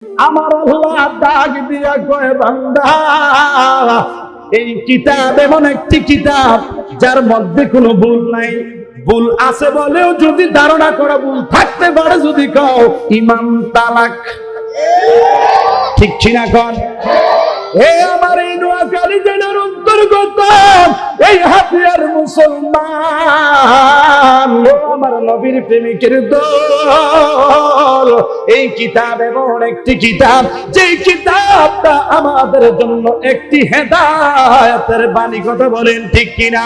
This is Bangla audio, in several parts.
আমার আল্লাহ ডাক দিয়া কয় বান্দা, এই কিতাব এমন একটি কিতাব যার মধ্যে কোনো ভুল নাই। ভুল আছে বলেও যদি ধারণা করা ভুল থাকতে পারে, যদি কও ইমাম তালাক, ঠিক কিনা কন? এ আমার এই নোয়াখালী জেলার অন্তর্গত এই হাতিয়ার মুসলমান, আমার নবীর প্রেমিকের দল, এই কিতাব এমন একটি কিতাব, যে কিতাবটা আমাদের জন্য একটি হেদায়েতের বাণী। কথা বলেন ঠিক কিনা?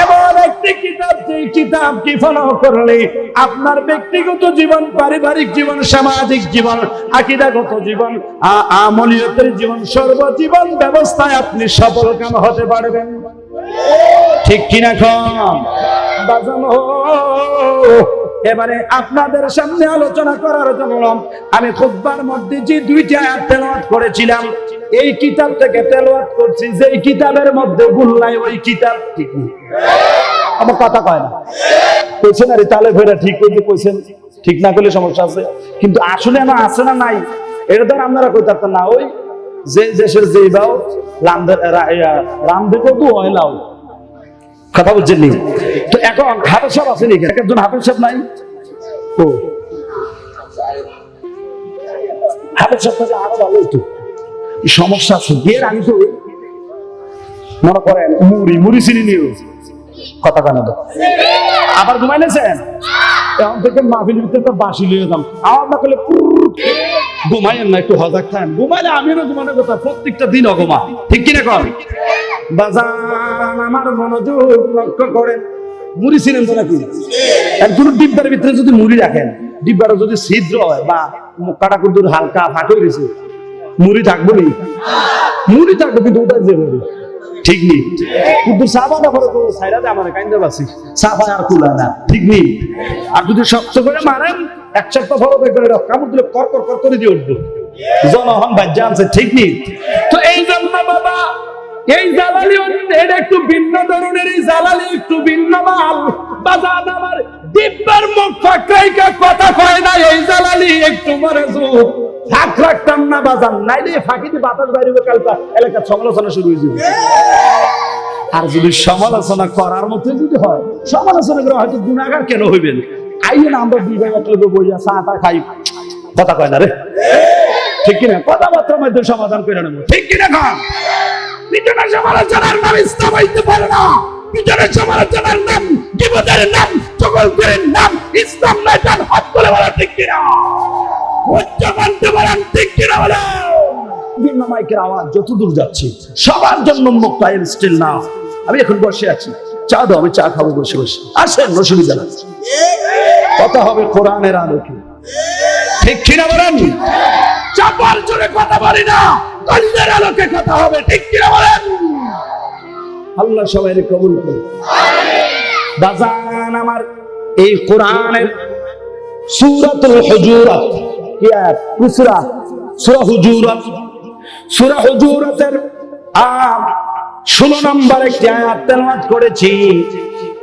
এমন একটি কিতাব, যে কিতাব কি ফলো করলে আপনার ব্যক্তিগত জীবন, পারিবারিক জীবন, সামাজিক জীবন, আকীদাগত জীবন, আমলিয়তের জীবন, সর্বজীবন ব্যবস্থায় আপনি সফল কাম হতে পারবেন। ঠিক কিনা কম বাজানো? এবারে আপনাদের সামনে আলোচনা করার জন্য আমি খুতবার মধ্যে যে দুইটি আয়াত তেলাওয়াত করেছিলাম, এই কিতাব থেকে তেলাওয়াত করছি। যে কিতাবের মধ্যে ভুল নাই, ওই কিতাব ঠিক নেই। আমার কথা কয় না, কইছেন আরে তালে ভেড়া ঠিক করতে কইছেন, ঠিক না করলে সমস্যা আছে। কিন্তু আসলে আমার আছে না নাই, এটা তো আপনারা কইতে পারতেন না। ওই যে দেশের যে বাও রামদেব তো হয় না, কথা বুঝছেন নি? তো এখন হাফেজ সাহেব আছেন, একজন হাফেজ সাহেব নাই। ও হাফেজ সাহেব থাকলে আরো ভালো হতো। সমস্যা আছে বিয়ের আমি তো মনে করেন মুড়ি চিনি নিও, কথা কেন তো আবার ঘুমাইলেছেন? এখন থেকে মাহফিল ভিতরে বাসি লিয়ে যাম, আমার না করলে ঘুমাইয়েন না, একটু হজাক থাকেন। ঘুমাইলে আমিও ঘুমানোর কথা, প্রত্যেকটা দিন অঘুমা, ঠিক কিনা কর? বাজান আমার মনোযোগ লক্ষ্য করেন। মুড়ি ছিলেন তো নাকি? একজন ডিব্বার ভিতরে যদি মুড়ি রাখেন, ডিব্বার যদি ছিদ্র হয় বা কাটা কুদুর হালকা ফাঁক হয়ে গেছে, মুড়ি থাকবো নি? মুড়ি থাকবো, কিন্তু ওটা যে ঠিক নেই। কিন্তু সাবাটা করে তো সাইরাতে আমার কাইন্দা বাসি সাফা আর কুলা না, ঠিক নেই। আর যদি শক্ত করে মারেন, এক সপ্তাহ ফলো করে কামড় দিলে কর কর কর করে দিয়ে উঠবো, জনহন বাজ্যা আনছে, ঠিক নেই। তো এই জন্য বাবা, এই জালালি এটা একটু ভিন্ন ধরনের, এই জালালি একটু ভিন্ন মাল। বাজান আমার দিব্যার মুখ ফাঁকরাইকা কথা কয় না, এই জালালি একটু মরে যুগ ফাঁক রাখতাম না বাজান, নাইলে ফাঁকিতে বাতাস বাইরে কালকা এলাকার সমালোচনা শুরু হয়ে যাবে। আর যদি সমালোচনা করার মতো যদি হয়, সমালোচনা করে হয়তো গুণাগার কেন হইবেন? আইয়ে না আমরা দুই ভাই একলগে বইয়া চা টা খাই, কথা কয় না রে, ঠিক কিনা? কথাবার্তার মধ্যে সমাধান করে নেবো, ঠিক কিনা? খান পিছনের সমালোচনার নাম ইসলাম হইতে পারে না, পিছনের সমালোচনার নাম জীবনের নাম, চকলপুরের নাম ইসলাম নয়। তার হাত করে বলা ঠিক কিনা? মাইকের আওয়াজ যতদূর যাচ্ছে সবার জন্য মুক্ত। স্টিল না, আমি এখন বসে আছি, চা দাও, আমি চা খাবো বসে বসে। আসেন, অসুবিধা না, কথা হবে কোরআনের আলোকে, ঠিক কিনা বলেন? চাপার জোরে কথা বলি না, কলিজার আলোকে কথা হবে, ঠিক কিনা বলেন? আল্লাহ সবাই কবুল করুন। বাজান আমার এই কোরআনের সূরাতুল হুজুরাত, সূরা হুজুরাত, সূরা হুজুরাতের 16 নম্বর একটি আয়াত তেলাওয়াত করেছি,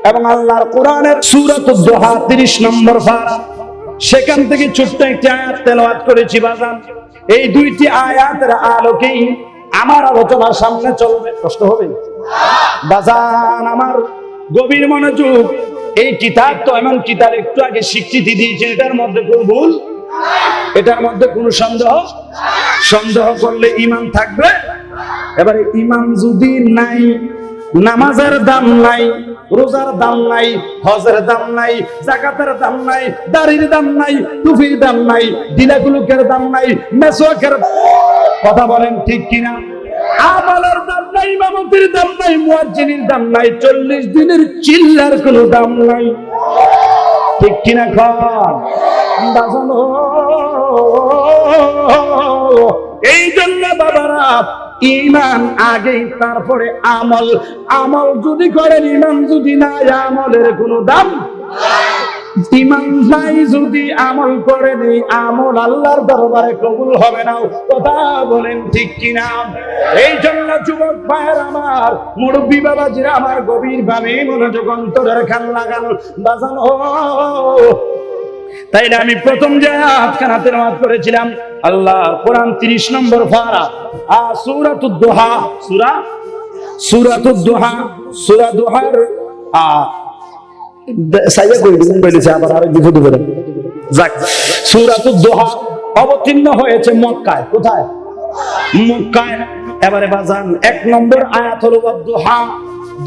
এবং আল্লাহর কোরআনের সূরাতুদ দুহা 30 নম্বর পারা, সেখান থেকে ছোট্ট একটি আয়াত তেলাওয়াত করেছি। বাজান এই দুইটি আয়াতের আলোকেই আমার আলোচনা সামনে চলবে। কষ্ট হবে বাজান আমার, গভীর মনোযোগ। এই কিতাব তো এমন কিতাব, একটু আগে স্বীকৃতি দিয়েছে, এটার মধ্যে কোনো ভুল, এটার মধ্যে কোনো সন্দেহ করলে ঈমান থাকবে। এবারে ঈমান যদি নাই, নামাজের দাম নাই, রোজার দাম নাই, হজের দাম নাই, যাকাতের দাম নাই, দাড়ির দাম নাই, টুপির দাম নাই, দিলাকুলুকের দাম নাই, মেসওয়াকের, কথা বলেন ঠিক কিনা? আমলের দাম নাই, ইমামতির দাম নাই, মুয়াজ্জিনের দাম নাই, 40 দিনের চিল্লার কোনো দাম নাই, ঠিক কিনা? খান বাজানো। এই জন্য বাবারা, ঈমান আগে, তারপরে আমল। আমল যদি করেন, ঈমান যদি নাই, আমলের কোনো দাম। ঈমান নাই যদি আমল করেন, এই আমল আল্লাহর দরবারে কবুল হবে না, কথা বলেন ঠিক কিনা? এই জন্য যুবক ভাইয়ের আমার, মুরব্বী বাবাজিরা আমার, গভীর ভাবে মনোযোগ অন্তরের খান লাগানো। বাজানো তাইলে আমি প্রথম যে আয়াতখানা তেলাওয়াত করেছিলাম আল্লাহ কোরআন 30 নম্বর পারা সূরাতুদ দুহা সূরাতুদ দুহা সূরা দুহার সাইয়া কই দিন বলেছে আবার আরেক বিপদ হবে যাক সূরাতুদ দুহা অবতীর্ণ হয়েছে মক্কায় কোথায় মক্কায় এবারে বাজান 1 নম্বর আয়াত হলো ওয়াদ-দুহা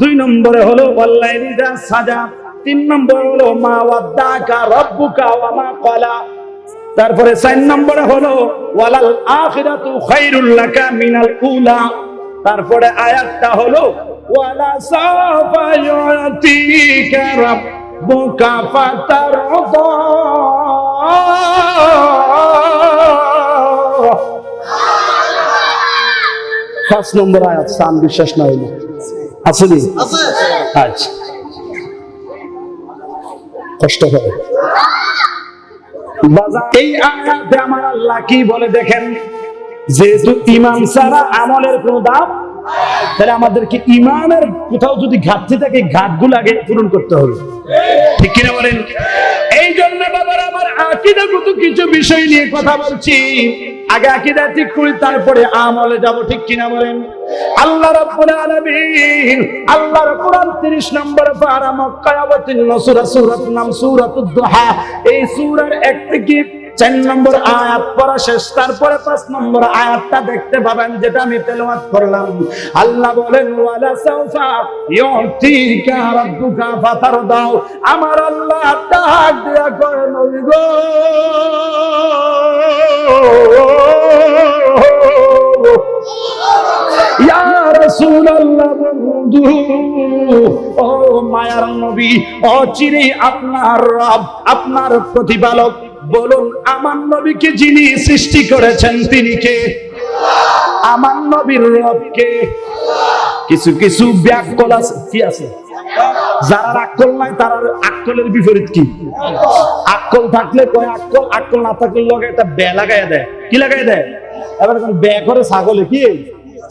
2 নম্বরে হলো ওয়াল-লাইলি ইযা সাজা 3 নম্বর হলো মা ওয়াদ্দাকা রাব্বুকা ওয়া মা ক্বালা তারপরে 4 নম্বরে হলো ওয়ালাল আখিরাতু খায়রুল লাকা মিনাল উলা তারপরে আয়াতটা হলো ওয়ালা সাফা ইউতিকা রাব্বুকা ফাতারদা 5 নম্বর আয়াত সান বিশ্বাস না হইলো আছে নি আছে আচ্ছা কষ্ট হবে বাজার এই আয়াতে আমার আল্লাহ কি বলে দেখেন যেহেতু ঈমান ছাড়া আমলের কোনো দাম তাহলে আমাদেরকে ঈমানের কোথাও যদি ঘাটতি থাকে ঘাটগুলো আগে পূরণ করতে হবে ঠিক কিনা বলেন এই জন্য বাবার আমার আকীদাগত কিছু বিষয় নিয়ে কথা বলছি আগে আকীদা ঠিক করি তারপরে আমলে যাব ঠিক কিনা বলেন আল্লাহ রাব্বুল আলামিন আল্লাহর কোরআন 30 নম্বর পারা মক্কায় অবতীর্ণ সূরার নাম সূরাতুদ দুহা এই সূরার 1 থেকে 4 নম্বর আয়াত পড়া শেষ তারপরে 5 নম্বর আয়াতটা দেখতে পাবেন যেটা আমি তেলাওয়াত করলাম আল্লাহ বলেন ওয়ালা সাউফা ইউতিকা রাব্বুকা ফাতারদাও আমার আল্লাহ ডাক দেয়া করে নবী গো ইয়া রাসূলুল্লাহ বন্ধু ও মায়ার নবী অচিরে আপনার রব আপনার প্রতিপালক বলুন আমার নবীকে যিনি সৃষ্টি করেছেন তিনি কে আমার নবীর রব কে কিছু কিছু ব্যাকল আছে কি আছে যারা আকল নাই তার আকলের বিপরীত কি আকল থাকলে কয় আকল আকল না থাকলে লগে একটা বে লাগায় দেয় কি লাগায় দেয় এবার যখন বে করে ছাগলে কি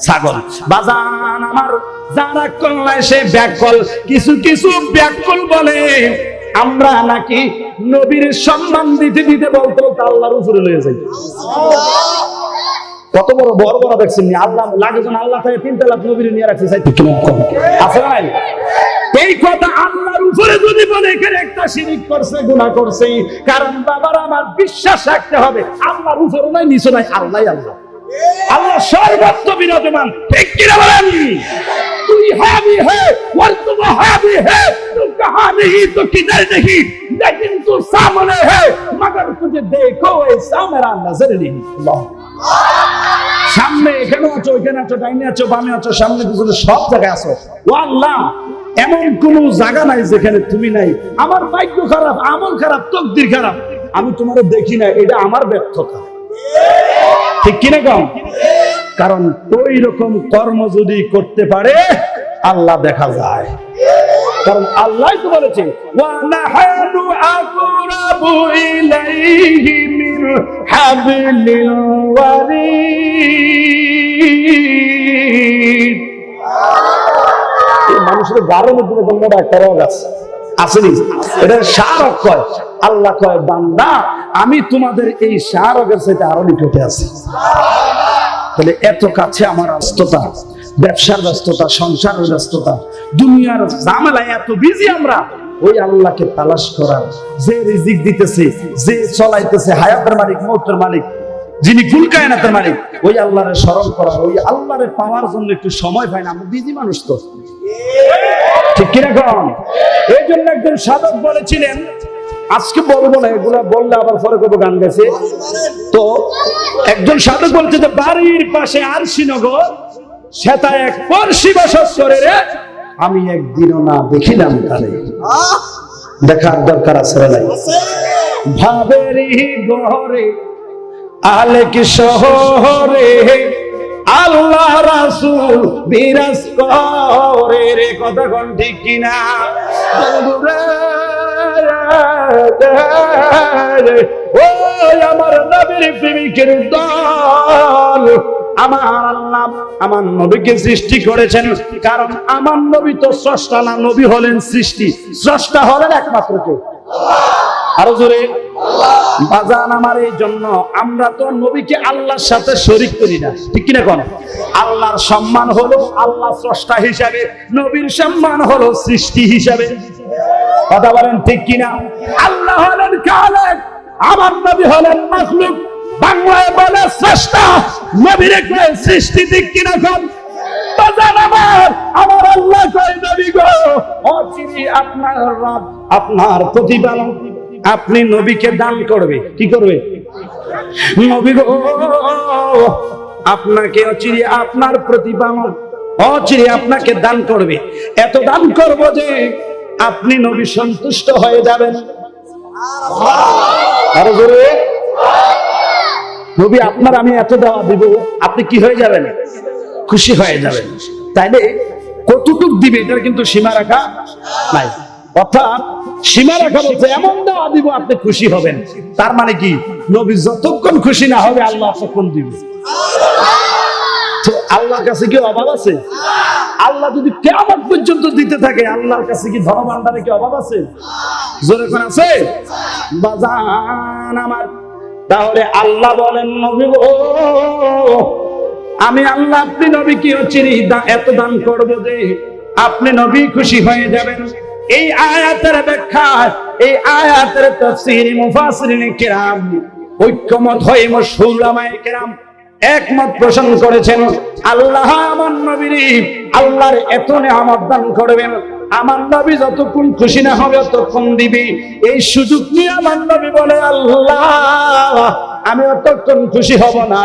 ছাগল বাজান আমার যারা আকল নাই সে ব্যাকল কিছু কিছু ব্যাকল বলে আমরা নাকি নবীর সম্মান দিতে দিতে বলতে বলতে আল্লাহর উপরে লয়ে যাই কত বড় বড় বড় দেখছেন আল্লাহ লাগে যখন আল্লাহ থেকে 3 তলা নবীর নিয়ে রাখছে চাই ঠিক আছে না এই কথা আল্লাহর উপরে যদি বলে এখানে একটা শিরক করছে গুনাহ করছে কারণ বাবার আমার বিশ্বাস রাখতে হবে আল্লাহর উপরে নাই নিচে নাই আল্লাহই আল্লাহ আল্লাহ সর্বত্র বিরাজমান ঠিক কি বলেন তুই হাবি হে ওয়াল তুম হাবি হে তু কহা नहीं तो किधर नहीं लेकिन तू सामने है मगर तुझे देखो ऐसा मेरा नजर नहीं अल्लाह সামনে এখানে আছো ওখানে আছো ডাইনে আছো বামে আছো সামনে পিছনে সব জায়গায় আছো ও আল্লাহ এমন কোন জায়গা নাই যেখানে তুমি নাই আমার ভাগ্য খারাপ আমল খারাপ তাকদীর খারাপ আমি তোমারে দেখি না এটা আমার ব্যর্থতা ঠিক কি না কম কারণ ওই রকম কর্ম যদি করতে পারে আল্লাহ দেখা যায় কারণ আল্লাহই তো বলেছে ওয়া নাহানু আকরাবু ইলাইহি মিন হাবলিল ওয়ারিদ এই মানুষের গায়ের মধ্যে কোনো একটা রোগ আছে আসেনি এটা শারক কয় আল্লাহ কয় বান্দা আমি তোমাদের এই শারকের সাথে আরো নিকটে আছি তাহলে এত কাছে আমার ব্যস্ততা ব্যবসার ব্যস্ততা সংসারের ব্যস্ততা দুনিয়ার ঝামেলায় এত বিজি আমরা ওই আল্লাহকে তালাশ করার যে রিজিক দিতেছে যে চলাইতেছে হায়াতের মালিক মওতের মালিক যিনি কুল কায়নাতের মালিক ওই আল্লাহরে স্মরণ করা ওই আল্লাহরে পাওয়ার জন্য একটু সময় পাই না আমরা বিজি মানুষ তো ঠিক কি রকম এই জন্য একজন সাধক বলেছিলেন আজকে বলবো না এগুলা বললে আবার পরে কবে গান গেছে তো একজন সাধক বলছে যে বাড়ির পাশে আরশিনগর সেটা এক পরশি বছর করে রে আমি একদিনও না দেখিলাম তারে দেখার দরকার আছে নাই ভাবেরি ঘরে আলে কি শহরে আল্লাহ রাসূল বিরাজ করে রে কথা কোন ঠিক কিনা বন্ধুরে ও আমার নবীর প্রেমিকের দল আমার আল্লাহ আমার নবীকে সৃষ্টি করেছেন কারণ আমার নবী তো স্রষ্টা না নবী হলেন সৃষ্টি স্রষ্টা হলেন একমাত্র কে আরো জোরে বাজান আমার, এই জন্য আমরা তো নবীকে আল্লাহর সাথে শরীক করি না, ঠিক কিনা কোন? আল্লাহর সম্মান হলো আল্লাহ স্রষ্টা হিসাবে, নবীর সম্মান হলো সৃষ্টি হিসাবে। কথা বলেন ঠিক কিনা? আল্লাহ হলেন খালেক, আমার নবী হলেন মাখলুক। বাংলায় বলে স্রষ্টা, নবীরে কয় সৃষ্টি, ঠিক কিনা কোন? বাজান আমার আল্লাহ কয় নবী গো অচিরে আপনার রব, আপনার প্রতিপালক, আপনি নবীকে দান করবে। কি করবে? নবী গো আপনাকে অচিরে আপনার প্রতিপালক অচিরে আপনাকে দান করবে, এত দান করব যে আপনি নবী সন্তুষ্ট হয়ে যাবেন। আরো জোরে, নবী আপনার আমি এত দেওয়া দিব, আপনি কি হয়ে যাবেন? খুশি হয়ে যাবেন। তাইলে কতটুক দিবে এটার কিন্তু সীমা রাখা নাই। অর্থাৎ সীমা রাখা বলতে এমন দেওয়া দিব আপনি খুশি হবেন। তার মানে কি, নবী যতক্ষণ খুশি না হবে আল্লাহ ততক্ষণ দিবে। তো আল্লাহর কাছে কি অভাব আছে? আল্লাহ যদি কিয়ামত পর্যন্ত দিতে থাকে, আল্লাহর কাছে কি ধন ভান্ডারে কি অভাব আছে? জোরে কোন আছে? বাজান আমার, তাহলে আল্লাহ বলেন নবী গো আমি আল্লাহ আপনি নবীকে অচিরে এত দান করব যে আপনি নবী খুশি হয়ে যাবেন। এই আয়াতের ব্যাখ্যা, এই আয়াতের তাফসীর মুফাসসিরিন কিরাম ঐক্যমত হয়ে মশহুর উলামায়ে কিরাম একমত পোষণ করেছেন। আল্লাহ আমার নবীর আল্লাহর এত নিয়ামত দান করবেন, আমার নবী যতক্ষণ খুশি না হবে ততক্ষণ দিবি। এই সুযোগ নিয়ে আমার নবী বলে আল্লাহ আমি অতক্ষণ খুশি হব না,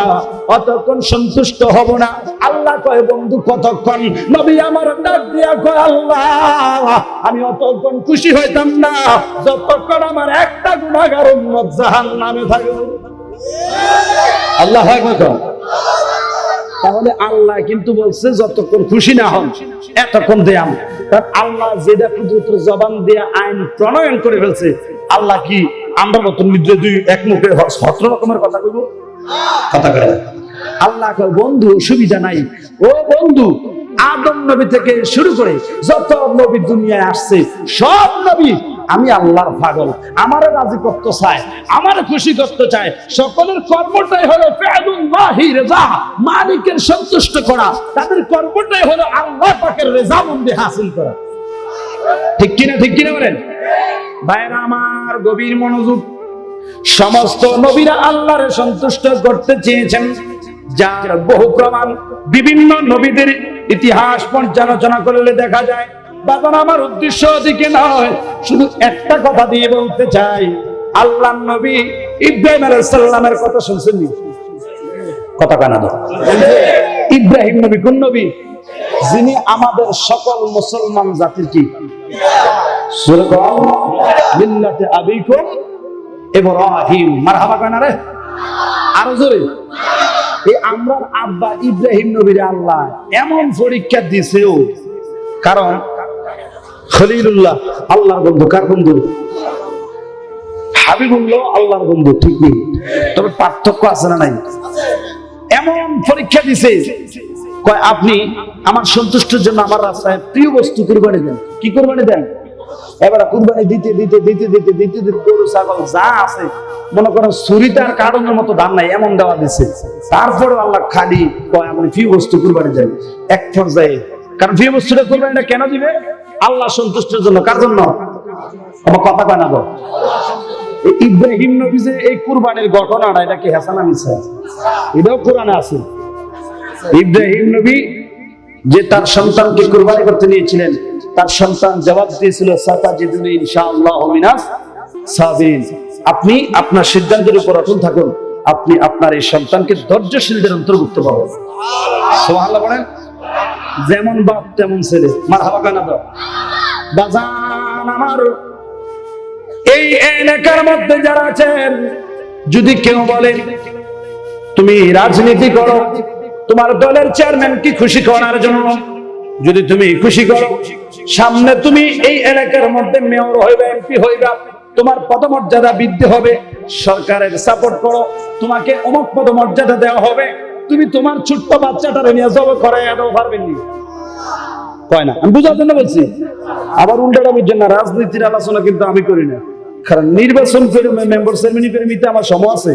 অতক্ষণ সন্তুষ্ট হব না। আল্লাহ কয় বন্ধু কতক্ষণ? নবী আমার ডাক দিয়া কয় আল্লাহ আমি অতক্ষণ খুশি হইতাম না যতক্ষণ আমার একটা গুনাহগার উম্মত জাহান্নামে থাকবে। আল্লাহ আকবার। তাহলে আল্লাহ কিন্তু বলছে যতক্ষণ খুশি না হন এতক্ষণ দেয়াম। কারণ আল্লাহ যেটা কুদরতের জবান দিয়ে আইন প্রণয়ন করে ফেলছে, আল্লাহ কি আমরা মতন নিজে দুই এক মুখে 17 রকমের কথা কইব? কথা কয় না। আল্লাহ কয় বন্ধু সুবিধা নাই, ও বন্ধু আদম নবী থেকে শুরু করে যত নবী দুনিয়ায় আসছে সব নবী আমি আল্লাহর পাগল, আমারে রাজি করতে চায়, আমারে খুশি করতে চায়। সকলের কর্মটাই হলো ফিআলুল্লাহি রাজা, মালিকের সন্তুষ্ট করা। তাদের কর্মটাই হলো আল্লাহ পাকের রেজামন্দি হাসিল করা। ঠিক কিনা? ঠিক কিনা বলেন ভাইরা আমার, গভীর মনোযোগ। সমস্ত নবীরা আল্লাহরে সন্তুষ্ট করতে চেয়েছেন, যার বহু প্রমাণ বিভিন্ন নবীদের ইতিহাস পর্যালোচনা করলে দেখা যায়। বাবা আমার উদ্দেশ্য ওদিকে নয়, শুধু একটা কথা দিয়ে বলতে চাই, আল্লাহর নবী ইব্রাহিম আলাইহিস সালামের কথা শুনছেন নি? কথা কানা দাও। ইব্রাহিম নবী কোন নবী? যিনি আমাদের সকল মুসলমান জাতির কি সূরা মিল্লাতে আবিকুম ইব্রাহিম। মারহাবা কানা রে, আরো জোরে। এই আমরার আব্বা ইব্রাহিম নবীর আল্লাহ এমন পরীক্ষা দিয়েছেও, কারণ খলিলুল্লাহ আল্লাহর বন্ধু। কার বন্ধু? হাবিবুল্লাহ আল্লাহর বন্ধু, ঠিক নেই? তবে পার্থক্য আছে না নাই? এমন পরীক্ষা দিছে, কয় আপনি আমার সন্তুষ্টির জন্য আমার রাস্তায় প্রিয় বস্তু কুরবানি দেন। কি কুরবানি দেন? এবার কুরবানি দিতে দিতে দিতে দিতে দিতে দিতে গরু ছাগল যা আছে মনে করেন ছুরিটার কারণের মতো দাম নাই এমন দেওয়া দিছে। তারপরে আল্লাহ খালি কয় আপনি প্রিয় বস্তু কুরবানি দেন। এক পর্যায়ে, কারণ প্রিয় বস্তুটা কুরবানিটা কেন দিবে? আল্লাহ সন্তুষ্টির জন্য। কার জন্য? আমার কথা কয় না গো। ইব্রাহিম নবী যে এই কুরবানির ঘটনাটা, এটা কি হাসান না মিথ্যা? এটাও কোরআনে আছে। ইব্রাহিম নবী যে তার সন্তানকে কুরবানি করতে নিয়েছিলেন, তার সন্তান জবাব দিয়েছিল সাতাজিদুনি ইনশাআল্লাহু মিনাস সাবিরিন। আপনি আপনার সিদ্ধান্তের উপর অটল থাকুন, আপনি আপনার এই সন্তানকে ধৈর্যশীলদের অন্তর্ভুক্ত পাবেন। সুবহানাল্লাহ বলেন। যেমন বাপ তেমন ছেলে। মারহাবা কানা দাও। বাজান আমার, এই এলাকার মধ্যে যারা আছেন, যদি কেউ বলে তুমি রাজনীতি করো তোমার দলের চেয়ারম্যানকে খুশি করার জন্য, যদি তুমি খুশি করো, সামনে তুমি এই এলাকার মধ্যে মেয়র হইবে, এমপি হইবা, তোমার পদমর্যাদা বৃদ্ধি হবে, সরকারের সাপোর্ট করো, তোমাকে অমুক পদমর্যাদা দেওয়া হবে, তুমি তোমার ছোট্ট বাচ্চাটারে নিয়ে জব করাই দাও, পারবেন নি? কয় না। আমি বুঝার জন্য বলছি। আবার উল্টাটা বুঝছেন না, রাজনীতির আলোচনা কিন্তু আমি করি না। কারণ নির্বাচন করে মেম্বার সেরেমনি করে নিতে আমার সময় আছে,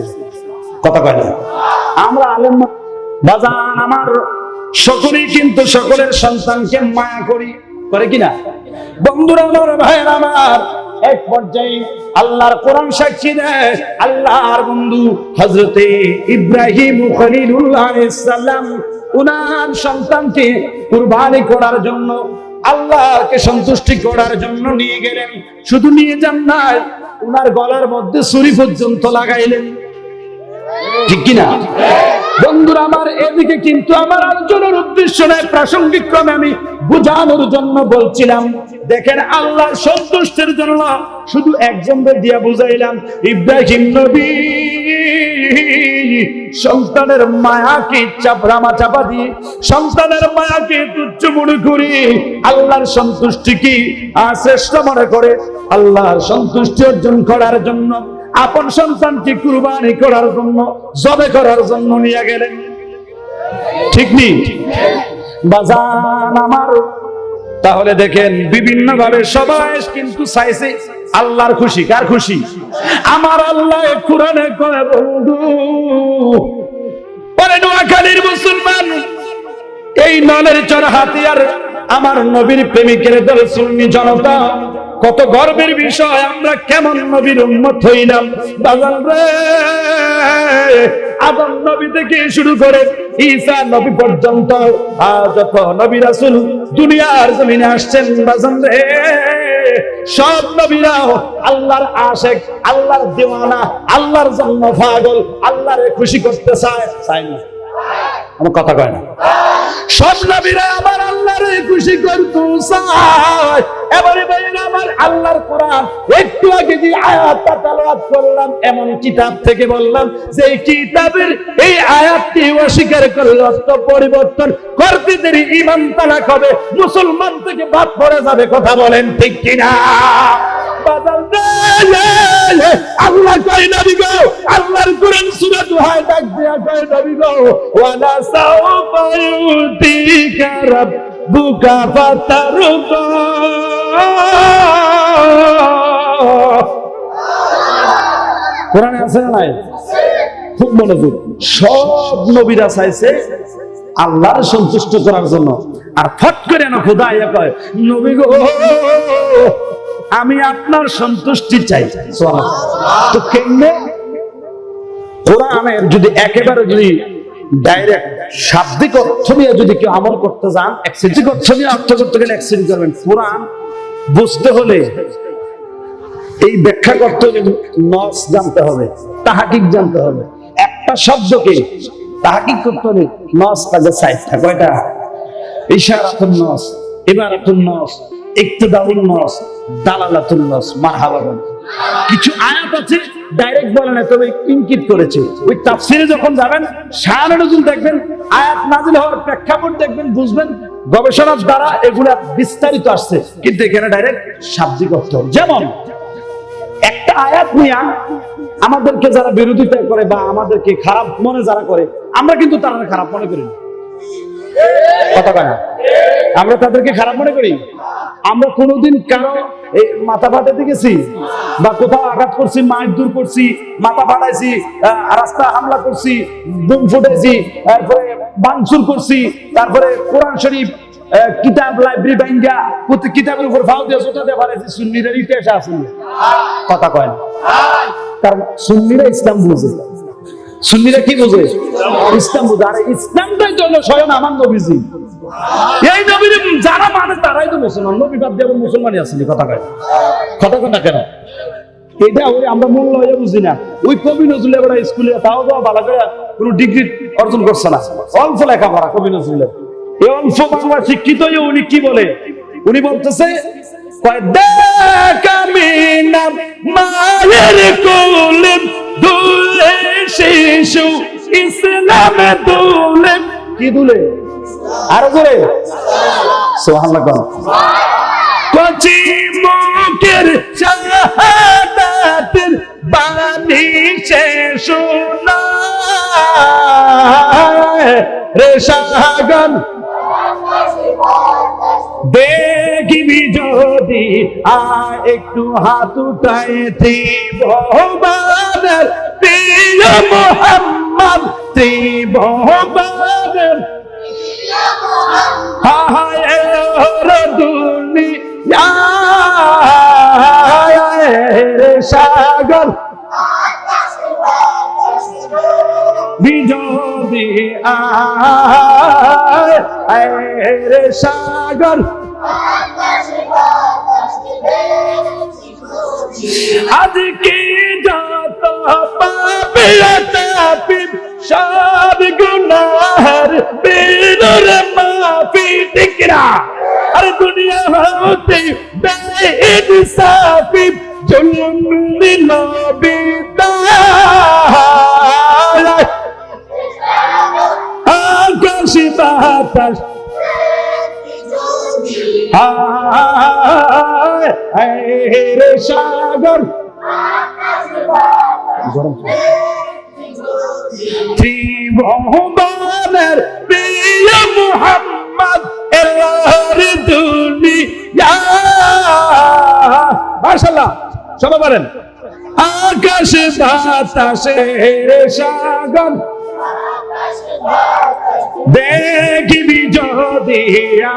কথা কয় না। আমরা আলেম বাজান আমার সকলেই কিন্তু সকলের সন্তানকে মায়া করি, করে কিনা বন্ধুরা আমার, ভাইয়ের আমার। এক পর্যায়ে আল্লাহর কোরআন সাক্ষী দেয়, আল্লাহর বন্ধু হযরতে ইব্রাহিম খলিলুল্লাহ আলাইহিস সালাম উনার সন্তানকে কুরবানি করার জন্য, আল্লাহকে সন্তুষ্টি করার জন্য নিয়ে গেলেন। শুধু নিয়ে যান নাই, উনার গলার মধ্যে ছুরি পর্যন্ত লাগাইলেন, ঠিক কিনা বন্ধুরা আমার। এদিকে কিন্তু আমার আলোচনার উদ্দেশ্য নয়, প্রাসঙ্গিক ক্রমে আমি বোঝানোর জন্য বলছিলাম। দেখেন আল্লাহর সন্তুষ্টির জন্য শুধু একজনকে দিয়া বুঝাইলাম। ইব্রাহিম নবী সন্তানের মায়াকে চাপা দিয়ে, সন্তানের মায়াকে তুচ্ছ মনে করি আল্লাহর সন্তুষ্টি কি শ্রেষ্ঠ মনে করে আল্লাহর সন্তুষ্টি অর্জন করার জন্য আপন সন্তানকে কুরবানি করার জন্য, জবে করার জন্য নিয়ে গেলেন, ঠিক নেই বাজান আমার। তাহলে দেখেন বিভিন্ন ভাবে সবাই কিন্তু চাইছে আল্লাহর খুশি। কার খুশি? আমার আল্লাহ কোরআনে কয় বন্ধু, পরে নোয়াখালীর মুসলমান এই নলের চর হাতিয়ার আমার নবীর প্রেমিকের দল সুন্নি জনতা, কত গর্বের বিষয় আমরা কেমন নবীর উম্মত হইলাম বাজান রে। আদম নবী থেকে শুরু করে ঈসা নবী পর্যন্ত যত নবী রাসূল দুনিয়ার জমিনে আসছেন বাজান রে, সব নবীরা আল্লাহর আশিক, আল্লাহর দিওয়ানা, আল্লাহর জন্য পাগল, আল্লাহরে খুশি করতে চায় না। আমার কথা কয় না, সব নবীরা আমার আল্লাহরে খুশি করতে চায়। এবারে ভাইরা আমার আল্লাহর কোরআন একটু আগে যে আয়াতটা তেলাওয়াত করলাম, এমন কিতাব থেকে বললাম যে এই কিতাবের এই আয়াতটি অস্বীকার করলে অর্থ পরিবর্তন করতে দেরি ঈমান তালাক হবে, মুসলমান থেকে বাদ পড়ে যাবে। কথা বলেন ঠিক কিনা? আল্লাহ কয় নবী গো, আল্লাহর কোরআন সূরা দুহায় ডাক দেয়া কয় নবী গো, ওয়ালা সাউফা ইউতিকা রাব্বুকা ফাতারদা। কোরআনে আছে না নাই? খুব মনোযোগ। সব নবীরা চাইছে আল্লাহর সন্তুষ্ট করার জন্য, আর ফট করে না খোদা ইয়া কয় নবী গো আমি আপনার সন্তুষ্টি চাই। তো কেমনে? কোরআনের যদি একেবারে যদি ডাইরেক্ট শাব্দিক অর্থ নিয়ে যদি কেউ আমল করতে যান, শাব্দিক অর্থ নিয়ে অর্থ করতে গেলে অ্যাক্সিডেন্ট করবেন। কোরআন বুঝতে হলে এই ব্যাখ্যা করতে হলে নস জানতে হবে, তাহাকিক জানতে হবে। একটা শব্দকে তাহাকিক করতে হলে নস কাজে সাইডটা কয়টা? ইশারাতুন নস, ইবারাতুন নস, ইক্তিদাউন নস, দালালাতুন নস। মারহাবা। কিছু আয়াত আছে ডাইরেক্ট বলে না, তবে ইঙ্গিত করেছে। ওই তাফসিরে যখন যাবেন শায়খ নজরুল দেখবেন, আয়াত নাযিল হওয়ার প্রেক্ষাপট দেখবেন, বুঝবেন গবেষণার দ্বারা এগুলা বিস্তারিত আসছে, কিন্তু এখানে ডাইরেক্ট শাব্দিক অর্থ। যেমন একটা আয়াত নিয়ে আমাদেরকে যারা বিরোধিতা করে বা আমাদেরকে খারাপ মনে যারা করে, আমরা কিন্তু তারা খারাপ মনে করি না, কথা বলে না, আমরা তাদেরকে খারাপ মনে করি। আমরা কোনোদিন কারো মাথা ফাটাতে গেছি বা কোথাও আঘাত করছি, মারধর করছি, মাথা ফাটাইছি, রাস্তা হামলা করছি, বুম ফুটাইছি, তারপরে ভাঙচুর করছি, তারপরে কোরআন শরীফ কিতাব লাইব্রেরি ভাঙ্গা প্রতি কিতাবের উপর ফাও দিয়ে জোতা দিয়ে ফাটাইছি। সুন্নিদের ইতিহাসে আছে, কথা কয় না। কারণ সুন্নিরা ইসলাম বুঝে। সুন্নিরা কি বোঝে? ইসলাম বুঝে। আর ইসলামটাই জন্য স্বয়ং আমার নবীজি, এই নবীর যারা মানে তারাই তো মুসলমান। নবী বাদ দিয়ে মুসলমানই আসেনি, কথা কয় না কেন? এটা ওই আমরা মূল্য হয়ে বুঝি না। ওই কবি নজরুল এবার স্কুলে তাও তো ভালো করে কোনো ডিগ্রি অর্জন করছে না, অল্প লেখাপড়া কবি নজরুলের। এই অল্প বাংলা শিক্ষিত উনি কি বলে? উনি বলতেছে মায়ের কোলে দুলে শিশু ইসলামে দুলে, কি দুলে? আরো করে সুবহানাল্লাহ। কচি মুখের শাহাদাতের বাণী শেষ না রে শাহগান, দেখি দেখিবি যদি আয় একটু হাত উঠায় ত্রিভুবনের প্রিয় মোহাম্মদ, ত্রিভুবনের হায় দুনিয়ার সাগর বিজোদি আয় সাগর আজকে যত পাপি সব গুনার বেরোর মাফি টিকরা আর দুনিয়া হতে বেইনসাফি জুলুম নবী আকাশ বাতাস রে সাগর ত্রিভুবনের প্রিয় মুহাম্মদ এলার দুনিয়া। মাশাআল্লাহ, সবাই বলেন আকাশ বাতাসে রে সাগর দেখিবি যদি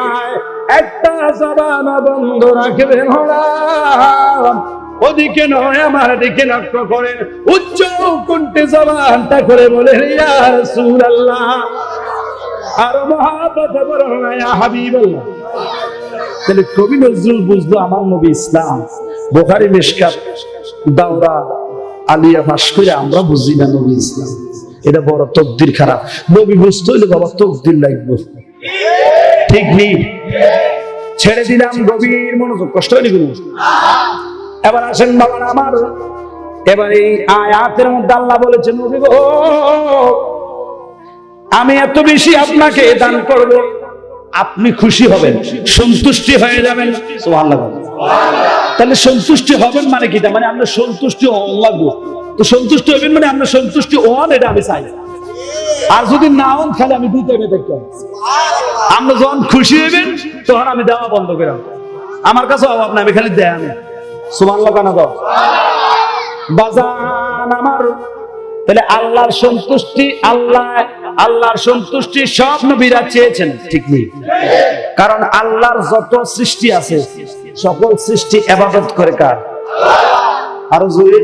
আয় একটা জবান বন্ধ রাখবেন ওদিকে নয় আমার দিকে লক্ষ্য করেন, উচ্চ কণ্ঠে জবানটা করে বলে ইয়া রাসূলুল্লাহ, আর মহাব্বত বলেন ইয়া হাবিবাল্লাহ। তাহলে কবি নজরুল বুঝলো আমার নবী ইসলাম, বুখারী মিশকাত দাওরা আলিয়া পাশ করে আমরা বুঝি না নবী ইসলাম। এটা বড় তকদির খারাপ। নবী বুঝতে হইলে বাবা তকদির লাগবে, ঠিক নেই? ছেড়ে দিলাম গভীর মনোযোগ, কষ্ট হয়নি কোনো? এবার আসেন বাবা আমার, এবার এই আয়াতের মধ্যে আল্লাহ বলেছেন নবী গো আমি এত বেশি আপনাকে দান করব, আপনি খুশি হবেন, সন্তুষ্টি হয়ে যাবেন। সুবহানাল্লাহ। তাহলে সন্তুষ্টি হবেন মানে কি? মানে আমরা সন্তুষ্টি লাগবো, তো সন্তুষ্টি হবেন মানে আমরা সন্তুষ্টি হন, এটা আমি চাই। আর যদি না হন খালি আমি দিতে হবে দেখতে। আমরা যখন খুশি হইবেন তখন আমি দেওয়া বন্ধ করে, আমার কাছে অভাব না, আমি খালি দেয় আমি। সুবহানাল্লাহ কেন দাও বাজান আমার। তাহলে আল্লাহর সন্তুষ্টি, আল্লাহর সন্তুষ্টি সব নবীরা চেয়েছেন, ঠিক নেই? কারণ আল্লাহর যত সৃষ্টি আছে সকল সৃষ্টি ইবাদত করে কার? আরো জোরে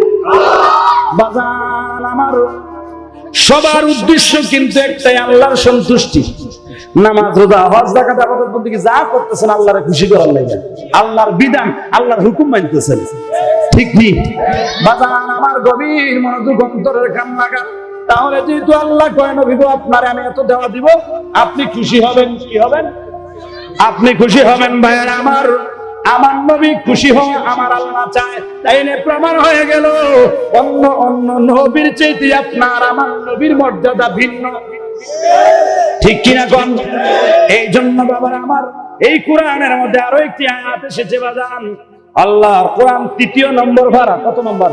বাজান আমার। সবার উদ্দেশ্য কিন্তু একটাই, আল্লাহর সন্তুষ্টি। নামাজ, রোজা, হজ, যাকাত, ইবাদত বন্দেগী যা করতেছেন আল্লাহরে খুশি করার লাগি, আল্লাহর বিধান, আল্লাহর হুকুম মানতেছেন, ঠিক নেই? বাজান আমার গভীর মনোযোগ অন্তরের কান লাগা। তাহলে যেহেতু আল্লাহ কয় নবী গো আপনারে আমি এত দেওয়া দিব, আপনি খুশি হবেন। কি হবেন? আপনি খুশি হবেন। ভাইয়ের আমার, আমার নবী খুশি হওয়া আমার আল্লাহ চায়, তাইলে প্রমাণ হয়ে গেল অন্য অন্য নবীর চাইতে আপনার আমার নবীর মর্যাদা ভিন্ন, ঠিক কিনা কোন? এই জন্য বাবার আমার এই কোরআনের মধ্যে আরো একটি আয়াত এসেছে বাজান, আল্লাহর কোরআন ৩য় নম্বর ভাড়া। কত নম্বর?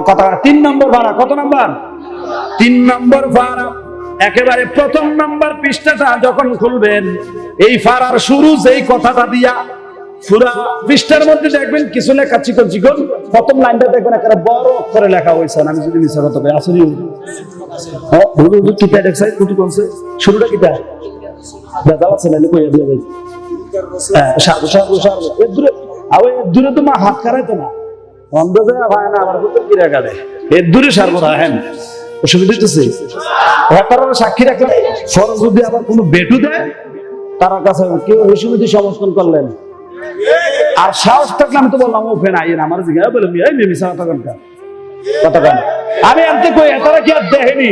কথা ৩ নম্বর ভাড়া। কত নম্বর? ৩ নম্বর ভাড়া। একেবারে প্রথম নম্বর পৃষ্ঠাটা যখন খুলবেন, এই ফারার শুরু যেই কথাটা দিয়া পুরা পৃষ্ঠার মধ্যে দেখবেন কিছু লেখা চিকন চিকন, প্রথম লাইনটা দেখবেন একেবারে বড় অক্ষরে লেখা হয়েছে। আমি যদি মিছা কথা বলি আসলে কিতা দেখছেন কুটি কোনছে শুরুটা কিতা দাদা আছে না কইয়া দিয়া যাই সাধু সাধু সাধু এদুরে আও এদুরে তো মা হাত কারাই তো না বন্ধ যায় ভাই না আবার কত কি রাখা দেয় এদুরে সারবো হ্যাঁ অসুবিধা হচ্ছে তারা সাক্ষী রাখলে ফরজ যদি আবার কোনো বেটু দেয় তার কাছে কেউ অসুবিধা সমর্থন করলেন আর সাহস থাকলে আমি তো বললাম ও ফেন আইন আমার জিজ্ঞাসা বলে এই মিমিসা কথা কেন আমি আনতে কই তারা কি আর দেখেনি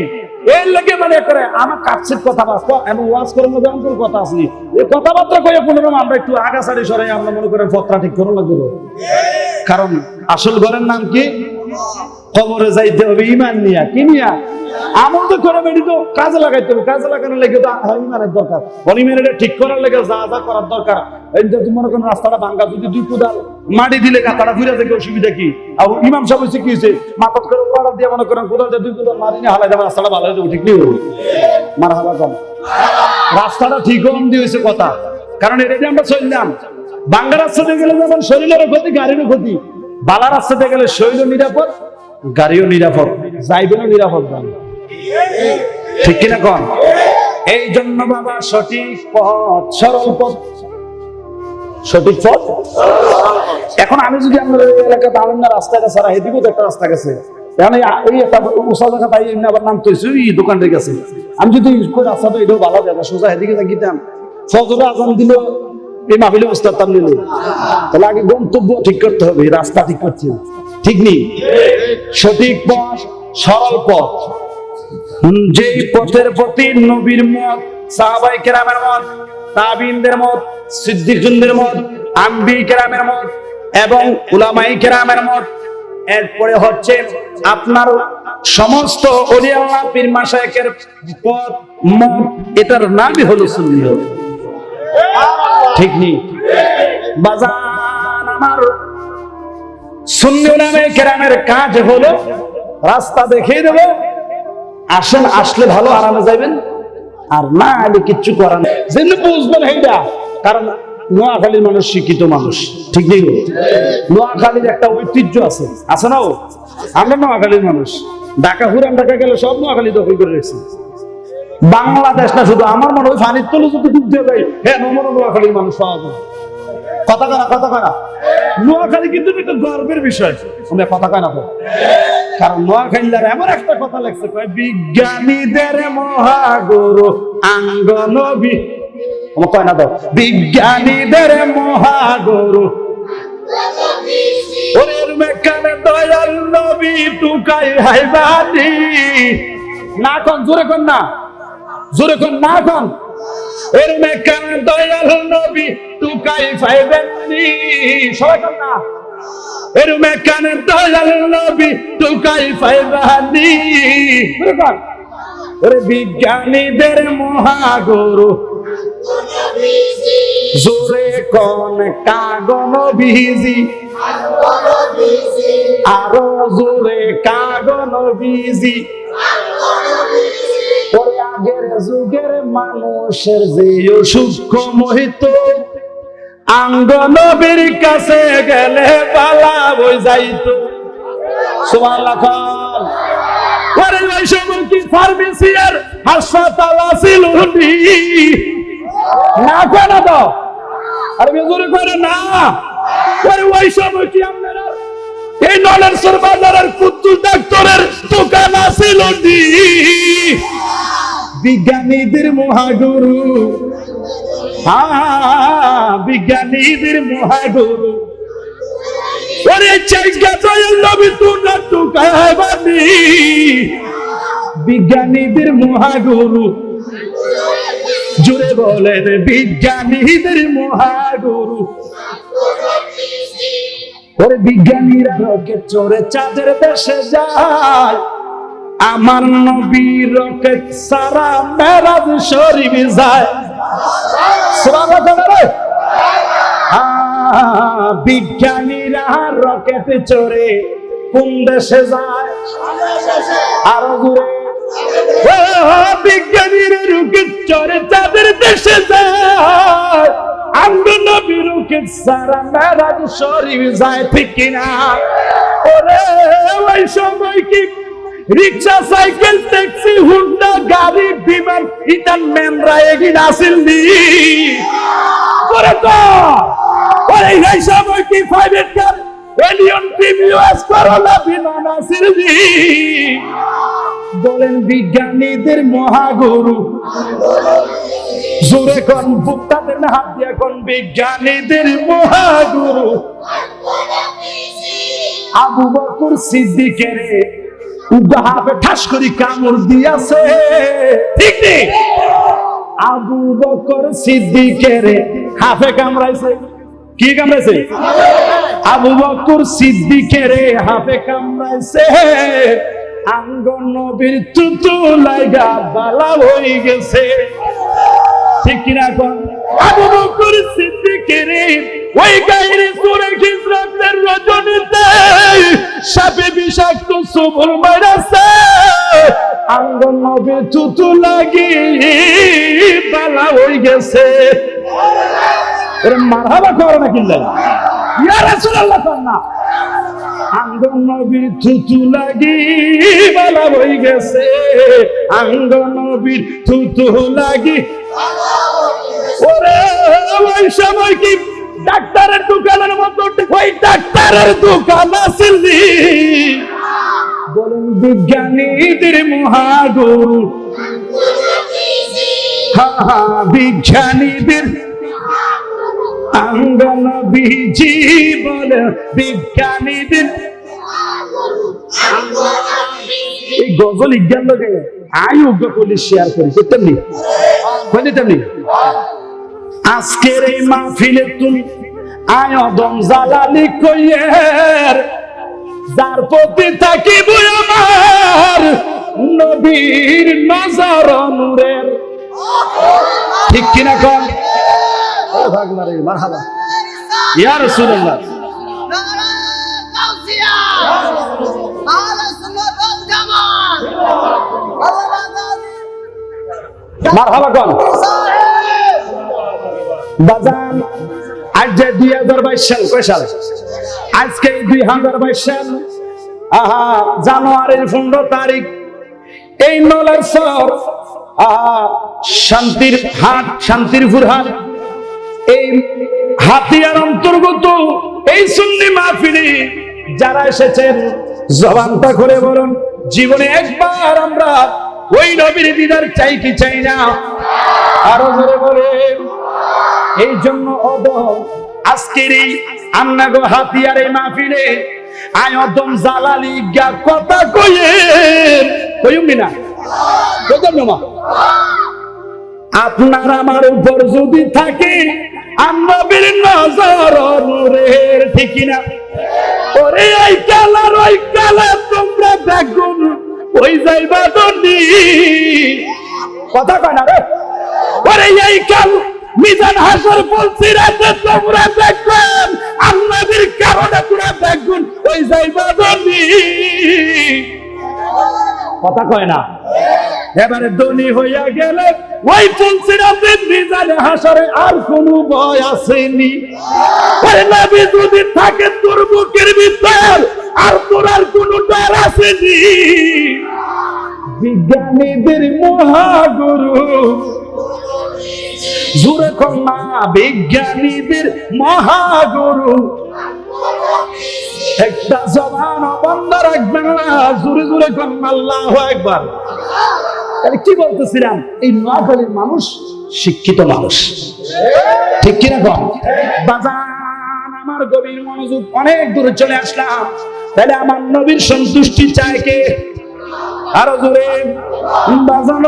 এর লাগে মানে করে আমার কাটছিট কথা বাস্তব এবং ওয়াজ করার মধ্যে অন্তর কথা আছে এই কথাবার্তা কইয়া পুনরায় আমরা একটু আগাছাড়ি সরে আমরা মনে করেন ফতরা ঠিক করে লাগবে কারণ আসল ঘরের নাম কি কবরে যাইতে হবে ঈমান নিয়া কি নিয়া আমল তো করে বেড়ি তো কাজে লাগাইতে হবে কাজে লাগানোর লাগে তো ঈমানের দরকার ঈমানটা ঠিক করার লাগে যা যা করার দরকার এই যে তুমি মনে করেন রাস্তাটা ভাঙা যদি দুই কুদাল মাটি দিলে কাটাটা ফিরে যায় অসুবিধা কি আর ইমাম সাহেব হচ্ছে কি হয়েছে মাথাত করে ওড়া দিয়ে মনে করেন কোদাল দুই কুদাল মাটি নিয়ে হালাই দেবে রাস্তাটা ভালো হয়ে যাবে ঠিক নেই মার হালা কম রাস্তাটা ঠিক কম দিয়ে হয়েছে কথা কারণ এটা যে আমরা চললাম বাঙ্গা রাস্তাতে গেলে যেমন শরীরেরও ক্ষতি, গাড়িরও ক্ষতি। বালা রাস্তাতে গেলে শরীরও নিরাপদ, গাড়িও নিরাপদ, যাইবেনও নিরাপদ। ঠিক কিনা কোন? এই জন্য বাবা সঠিক পথ, সরল পথ, সঠিক পথ। এখন আমি যদি আপনার এলাকাতে আমার না রাস্তা গেছে, আর এদিকেও একটা রাস্তা গেছে, ওই একটা উষা জায়গা তাই এমনি আবার নাম তৈরি ওই দোকানটার কাছে, আমি যদি রাস্তাটা এটাও ভালো যাবো সোজা এদিকে গিতাম, ফজরে আজান দিল এই মাহফিলে উস্তাদ নিল, তাহলে আগে গন্তব্য ঠিক করতে হবে, রাস্তা ঠিক করছে ঠিক নেই। সঠিক পথ, সরল পথ, যে পথের প্রতি নবীর মত, সাহাবায়ে কেরামের মত, তাবিঈনদের মত, সিদ্দিকদের মত, আম্বিয়া কেরামের মত এবং উলামায়ে কেরামের মত, এরপরে হচ্ছে আপনার সমস্ত ওলি আল্লাহ পীর মাশায়েখের পথ মত, এটার নামই হলো সুন্নিয়ত। ঠিক নেই বাজান আমার? সুন্নি উলামায়ে কেরামের কাজ হলো রাস্তা দেখিয়ে দেব, আসেন, আসলে ভালো আরামে যাবেন, আর না আলে কিচ্ছু করার নেই। যেন বুঝবেন এইটা, কারণ নোয়াখালীর মানুষ শিক্ষিত মানুষ, ঠিক নেই? নোয়াখালীর একটা ঐতিহ্য আছে, আছে না? আমরা নোয়াখালীর মানুষ, ঢাকা পুরান ঢাকা গেলে সব নোয়াখালী দখল করে রেখেছি। বাংলাদেশ না শুধু, আমার মনে হয় ফানির তলে যদি ডুব দিয়ে যায়, হ্যাঁ নোয়াখালীর মানুষ পাওয়া যায়। কথা কয় না, কথা কয় না? নোয়াখালী কিন্তু একটা গর্বের বিষয়, কথা কয় না তো? কারণ নোয়াখালীর এমন একটা কথা লাগছে, বিজ্ঞানীদের মহাগুরু আঙ্গনবী, কয় না তো? বিজ্ঞানীদের মহাগুরু ওরের মেকানে দয়াল নবী টুকাই হাইবানি। না কোন জোরে কোন না, জোরে কোন না কোন? এর মেকানে দয়াল নবী টুকাই ফাইবেননি, সবাই কোন না? এর মেকানে দয়াল নবী টুকাই ফাইবানি। জোরে কোন? ওরে বিজ্ঞানীদের মহাগুরু, জোরে কোন কাগন বিজি, আরো জোরে কাগন বিজি। ওরে আগের যুগের মানুষের যে সূক্ষ্ম মোহিত, আঙ্গ নবীর কাছে গেলে পালা বই যাইতো। সুবহানাল্লাহ। ওরে ওই সময় কি ফার্মেসি আর হাসপাতাল ছিল না? কেন তো? আরে বেজুরি করে না। ওই সময় কি আপনারা এই নলেন্সর বাজারের কুত্তুর ডাক্তারের দোকান আছিল? বিজ্ঞানীদের মহাগুরু, বিজ্ঞানীদের মহাগুরু। ওরে চাইগা দয়াল নবী তুনা টুকাইবানি, বিজ্ঞানীদের মহাগুরু। জুড়ে বলেন বিজ্ঞানীদের মহাগুরু। ওরে বিজ্ঞানীরা রকেট চড়ে চাঁদের দেশে যায়, আমার নবী রকেট সারা মেরাজ শরীফ যায়। বিজ্ঞানীরা রকেট চড়ে কোন দেশে যায়? আরো দূরে। বিজ্ঞানীরা রকেট চড়ে চাঁদের দেশে যায়, আমরা নবী রকেট সারা মেরাজ শরীফ যায়। ঠিক কিনা? ওরে ওই সময় কি রিক্সা, সাইকেল, ট্যাক্সি, হুন্ডা, গাড়ি, বিমান, ইতান মেমরা এগিয়ে আসিল নি? করে তো ওরে এই সময় কি প্রাইভেট কার, এলিয়ন, টিভিএস, করোলা বিমান আসিল নি? বলেন বিজ্ঞানীদের মহাগুরু। জোরে কোন, বুকটাতে না হাত দিয়ে কোন, বিজ্ঞানীদের মহাগুরু। আবু বকর সিদ্দিকের হাফে ঠাস করে কামড় দিয়েছে, ঠিক নেই? আবু বকর সিদ্দিকের হাফে কামড়াইছে। কি কামড়াইছে? আবু বকর সিদ্দিকের হাফে কামড়াইছে, আঙ্গ নবীর তুতু লাগা বালা হয়ে গেছে। ঠিক কিনা কোন? আবু বকর সিদ্দিকের ওই গায়ের সুরে হিজরতের রজনীতে সাপে বিষাক্ত সুবল মারাছে, আঙ্গ নবীর তুতু লাগি বালা হয়ে গেছে। এর মারহাবা করে না কিল্লাই ইয়া রাসূলুল্লাহ না আঙ্গ নবীর থুতু লাগি বালা হই গেছে আঙ্গ নবীর থুতু লাগি ওরে ওই সময় কি ডাক্তারের দোকানের মতো ওই ডাক্তারের দোকান আসলি বলেন বিজ্ঞানীদের মহাগুরু বিজ্ঞানীদের আঙ্গ নবীজি বলে বিজ্ঞানীদের এই গজল ইজ্ঞান লোকে আই উগ্র পুলিশ শেয়ার করি তেমনি বলি তেমনি আজকের এই মাহফিলে তুমি আয়দম জালালি কইয়ের যার প্রতি থাকিব আমার নবীর নজর নূরের ঠিক কিনা কোন ও ভাগমারে মারহাবা ইয়া রাসূলুল্লাহ মারহাবা কোন বাজান আজ যে 2022 সাল কয় সাল আজকে 2022 সাল জানুয়ারির 15 তারিখ এই নলার সর শান্তির হাট শান্তিরপুর হাট এই হাতিয়ার অন্তর্গত এই সুন্নি মাহফিলে যারা এসেছেন জবানটা করে বলুন জীবনে একবার আমরা ওই নবীর দিদার চাই কি চাই না আরো জোরে বলেন এই জন্য আজকের এই আন্নাগো হাতিয়ার এই মাহফিলে আয়দম জালালি গা কথা কইমি না আপনার আমার উপর যদি থাকে নবীর নজর নূরের ঠিক না ওরে ওই কালা তোমরা দেখুন ওই যাইবা দন্ডি কথা কয় না রে ওরে এই কাল মিজান হাসর বলছি রাতে তোমরা দেখবেন আল্লাহর কারণে তোমরা দেখুন ওই যাইবা দন্ডি কথা কয় না এবারে ধনী হইয়া গেলে ওই ফুলসিরাতের মিজানে হাসরে আর কোনো ভয় আসেনি ওরে নবী যদি থাকে তোর বুকের ভিতর আর তোর আর কোনো ডর আসেনি বিজ্ঞানীদের মহাগুরু জোরে কন্যা বিজ্ঞানীদের মহাগুরু একটা জবান বন্ধ রাখবেন না জোরে জোরে কন্যা আল্লাহু আকবার তাহলে কি বলতেছিলাম এই নোয়াখালীর মানুষ শিক্ষিত মানুষ ঠিক কিনা কম বাজান আমার গভীর মনোযোগ অনেক দূরে চলে আসলাম তাহলে আমার নবীর সন্তুষ্টি চায় কে আরো জোরে বাজান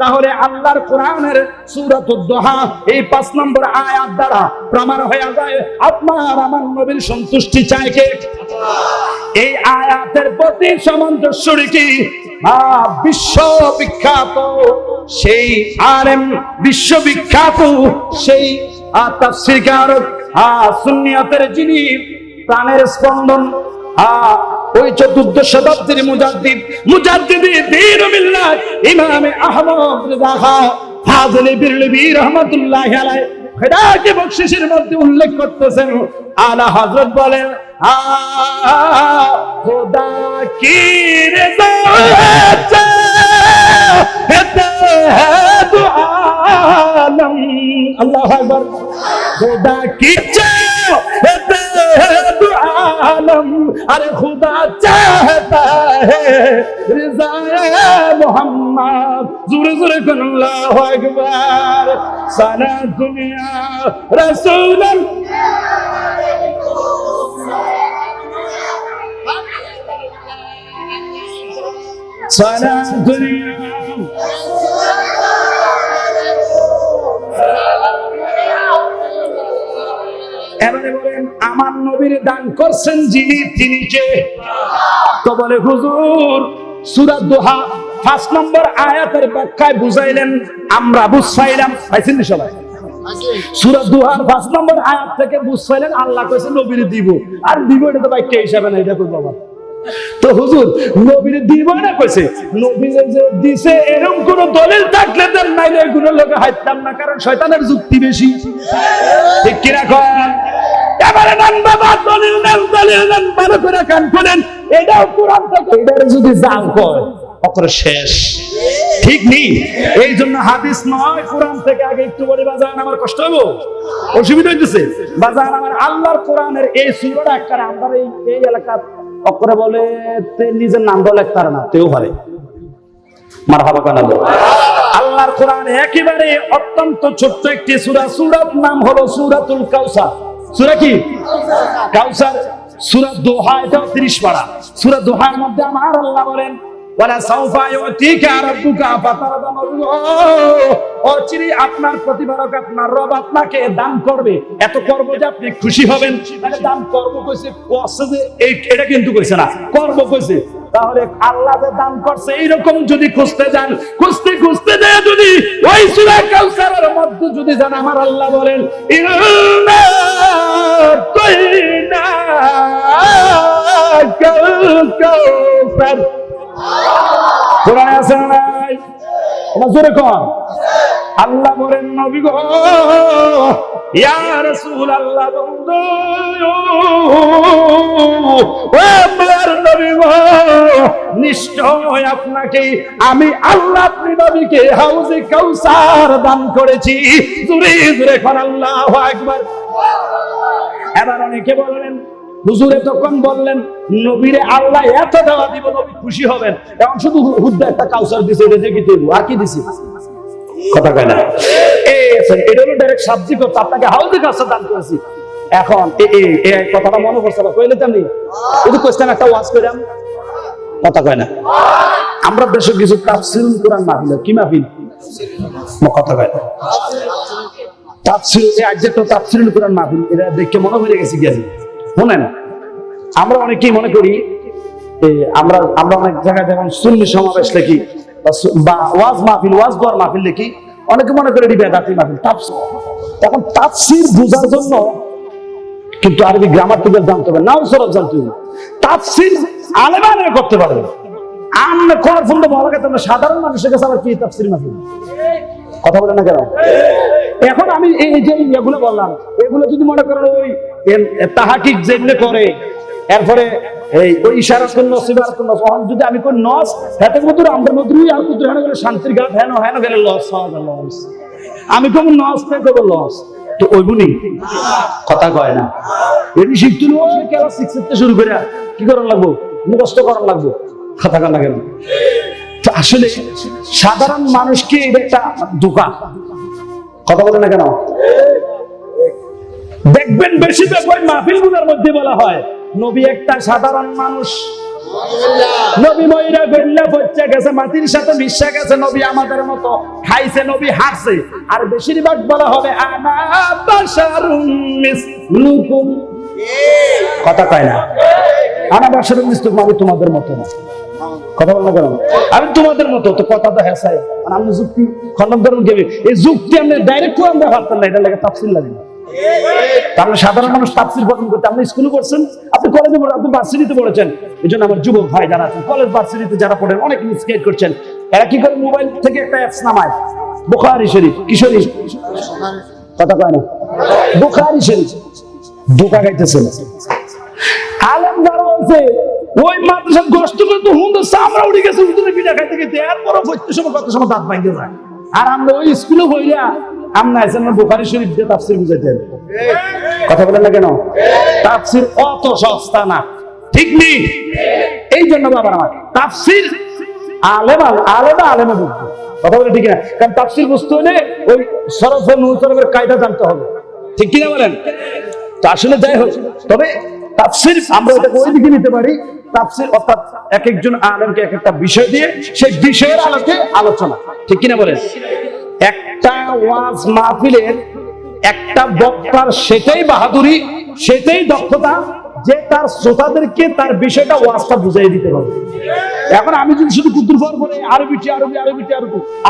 তাহলে আল্লাহর কোরআনের সূরাতুদ দুহা এই 5 নম্বর আয়াত দ্বারা প্রমাণ হয়ে যায় আপনার আমার নবীর সন্তুষ্টি চায় কে এই আয়াতের প্রতি সামঞ্জস্য রেখে বিশ্ববিখ্যাত সেই আলেম বিশ্ববিখ্যাত সেই তাফসীরকারক সুন্নিয়তের যিনি প্রাণের স্পন্দন ওই 14 শতাব্দীর মুজাদ্দিদ দ্বীন মিল্লাত ইমাম আহমদ রিজা খান ফাজিল বিরলভী রাহমাতুল্লাহি আলাইহি খেদাকে বকশিশের মধ্যে উল্লেখ করতেছেন আলা হযরত বলেন খোদা কি রেজা দু আলম আল্লাহু আকবার খোদা কি दो आलम अरे खुदा चाहता है रिज़ा मोहम्मद जोर जोर अल्लाहु अकबर सारा दुनिया रसूल सारा दुनिया এবারে বলেন আমার নবীর দান করছেন যিনি তিনি কে তো বলে হুজুর সূরা দুহা 5 নম্বর আয়াতের ব্যাখ্যায় বুঝাইলেন আমরা বুঝাইলাম পাইছেন না সবাই সূরা দুহার 5 নম্বর আয়াত থেকে বুঝাইলেন আল্লাহ কইছে নবীর দিব আর দিব এটা তো বাক্য হিসাবে না এটা কই বাবা তো হুজুর নবীর দিব না কইছে, নবীরে যে দিছে এরকম কোন দলিল থাকলে দেন, নাইলে এগুলো লোকে হাইতাম না, কারণ শয়তানের যুক্তি বেশি। ঠিক কি রাখেন? এবারে নেন বাবা, দলিল নেন, ভালো করে কান খুলেন। এটাও কোরআন থেকে, এটারে যদি জাল কয় অপরে শেষ। ঠিক নেই, এই জন্য হাদিস নয় কোরআন থেকে আগে একটু বলি বাজান, আমার কষ্ট হইব, অসুবিধা হইতেছে বাজান। আমার আল্লাহর কোরআনের এই সূরাটা একটা আমরা এই এলাকার অক্ষরে বলে নিজের নাম বলে একটার না তেও পারে। মারহাবা কানা বল। আল্লাহর কোরআন একেবারে অত্যন্ত ছোট্ট একটি সূরা, সূরার নাম হলো সূরাতুল কাউসার। সূরা কি? কাউসার। সূরা দোহা, এটা 30 পারা। সূরা দোহার মধ্যে আমার আল্লাহ বলেন, ওয়ালা সাউফা ইউতিকা রাব্বুকা ফাতারদা। অচিরে আপনার প্রতিপালক আপনার রব আপনাকে দান করবে, এত করব যে আপনি খুশি হবেন। মানে দান করব কইছে, কইছে যে এটা কিন্তু কইছে না, করব কইছে। তাহলে আল্লাহ যে দান করছে এইরকম যদি খুঁজতে যান, খুঁজতে যায় যদি ওই সূরা কাউসারের মধ্যে যদি যান, আমার আল্লাহ বলেন ইন্না তাইনা কাউসার। কোরআনে আছে না নাই? জোরে কোন আল্লাহ বলেন নবী গো, ইয়া রাসূলুল্লাহ বন্ধু, ও আমার নবী গো, নিশ্চয় আপনাকে আমি আল্লাহ আপনি নবীকে হাউজে কাউসার দান করেছি। জোরে জোরে কোন আল্লাহু আকবার। এবার অনেকে বললেন হুজুরে তখন বললেন নবীরে আল্লাহ এত দেওয়া দিব, নবী খুশি হবেন, এখন শুধু হুদ্দা একটা কাউসার দিছে, এটা দেখি দেব আর কি দিছি? কথা কয় না। এটা হলো ডাইরেক্ট সাবজেক্ট, করতে আপনাকে হাউজে কাউসার দান করেছি। এখন এই কথাটা মনে পড়ছে না, কইলে তেমনি শুধু কোশ্চেন একটা ওয়াজ কইলাম, কথা কয় না। আমরা দেশে কিছু তাফসীরুল কোরআন মাহফিল, কি মাহফিল? কথা কয় না। তাফসীর আজকে তাফসীরুল কোরআন মাহফিল, এটা দেখে মনে হয়ে গেছে কি আছে শুনেন। আমরা অনেকেই মনে করি আমরা অনেক জায়গায় যেমন সুন্নি সমাবেশ লিখি বা ওয়াজ মাহফিল, ওয়াজ দোয়ার মাহফিল লিখি, অনেকে মনে করে এটি বেদাতি মাহফিল। তখন তাফসীর বোঝার জন্য কিন্তু আরবি গ্রামাটিক্যাল জানতে হবে, নাও সরব জানতে হবে। তাফসীর আলেমানে করতে পারবে, আমরা করার ফলে ভালো কথা না, সাধারণ মানুষের কাছে আবার কি তাফসীর মাহফিল? কথা বলে না কেন? এখন আমি এই যে এগুলো বললাম, এগুলো যদি মনে করেন ওই তাহাকিক যেগুলো করে, এরপরে এই ওই ইশারা কোন নসিবার কোন নস, যদি আমি কোন নস হাতে মধুর আমরা মধুরই আর কুতুর হেন গেলে শান্তির গাত হেন হেন গেলে লস হওয়া গেল লস, আমি কোন নস না কোন লস, তো ওইগুলি কথা কয় না। এটি শিখতে ওই ক্লাস 6 থেকে শুরু করে কি করার লাগবো? মুখস্থ করার লাগবো, কথা কয় না কেন? তো আসলে সাধারণ মানুষকে এটা একটা ধোঁকা, কথা বলে না কেন? দেখবেন বেশিরভাগ ওই মাহফিলগুলোর মধ্যে বলা হয় নবী একটা সাধারণ মানুষ, নবী ময়রা গল্লা বচ্চা গেছে, মাটির সাথে মিশা গেছে, নবী আমাদের মতো খাইছে, নবী হাসছে। আর বেশিরভাগ বলা হবে আনা বাশারুম মিসলুকুম, কথা কয় না? আনা বাশারুম মিসলুকুম, আমি তোমাদের মতো না, কথা বল না কেন? আমি তোমাদের মতো, তো কথা তো হেসায়, আমি যুক্তি খন্ডন করুন কেবে, এই যুক্তি আপনি ডাইরেক্ট কোরআন দিয়ে পারতেন না, এটা লাগে তাফসীর লাগে। তাহলে সাধারণ মানুষ তাফসীর পছন্দ করতে, আপনি স্কুলে পড়ছেন, আপনি কলেজে পড়েন, আপনি ভার্সিটিতে পড়েছেন, এই জন্য আমার যুবক ভাই যারা আছেন কলেজ ভার্সিটিতে যারা পড়েন অনেক মিসগাইড করছেন। এরা কি করে? মোবাইল থেকে একটা অ্যাপস নামায় বুখারী শরীফ, কি শরীফ? কথা কয় না? বুখারী শরীফ ধোঁকা গাইতেছেন। আলেম যারা আছে ওই মাদ্রাসা গোস্ত করতে হুন্দ সামরা উঠে গেছে, উঠে পিঠা খাইতে খাইতে এরপরও বইতে সময় কত সময় দাঁত ভাঙতে যায়। আর আমরা ওই স্কুলে বইরা আমরা আছেন বুখারী শরীফ দিয়ে তাফসীর বুঝাইতে, কথা বলেন না কেন? তাফসীর অত সস্তা না, ঠিক নেই? এই জন্য বাবা আমার তাফসীর আলেম বুঝবে, কথা বলে ঠিক না? কারণ তাফসীর বুঝতে হলে ওই সরফ মুনসরফের কায়দা জানতে হবে, ঠিক কিনা বলেন? তো আসলে যাই হোক, তবে তাফসীর আমরা এটাকে ওই দিকে নিতে পারি। তাফসীর অর্থাৎ এক একজন আলেমকে এক একটা বিষয় দিয়ে সেই বিষয়ের আলোকে আলোচনা, ঠিক কিনা বলেন? একটা ওয়াজ মাহফিলের একটা বক্তার সেটাই বাহাদুরি, সেটাই দক্ষতা যে তার শ্রোতাদেরকে তার বিষয়টা ওয়াজটা বুঝাই দিতে পারে। এখন আমি যদি শুধু কুতুর পর বলে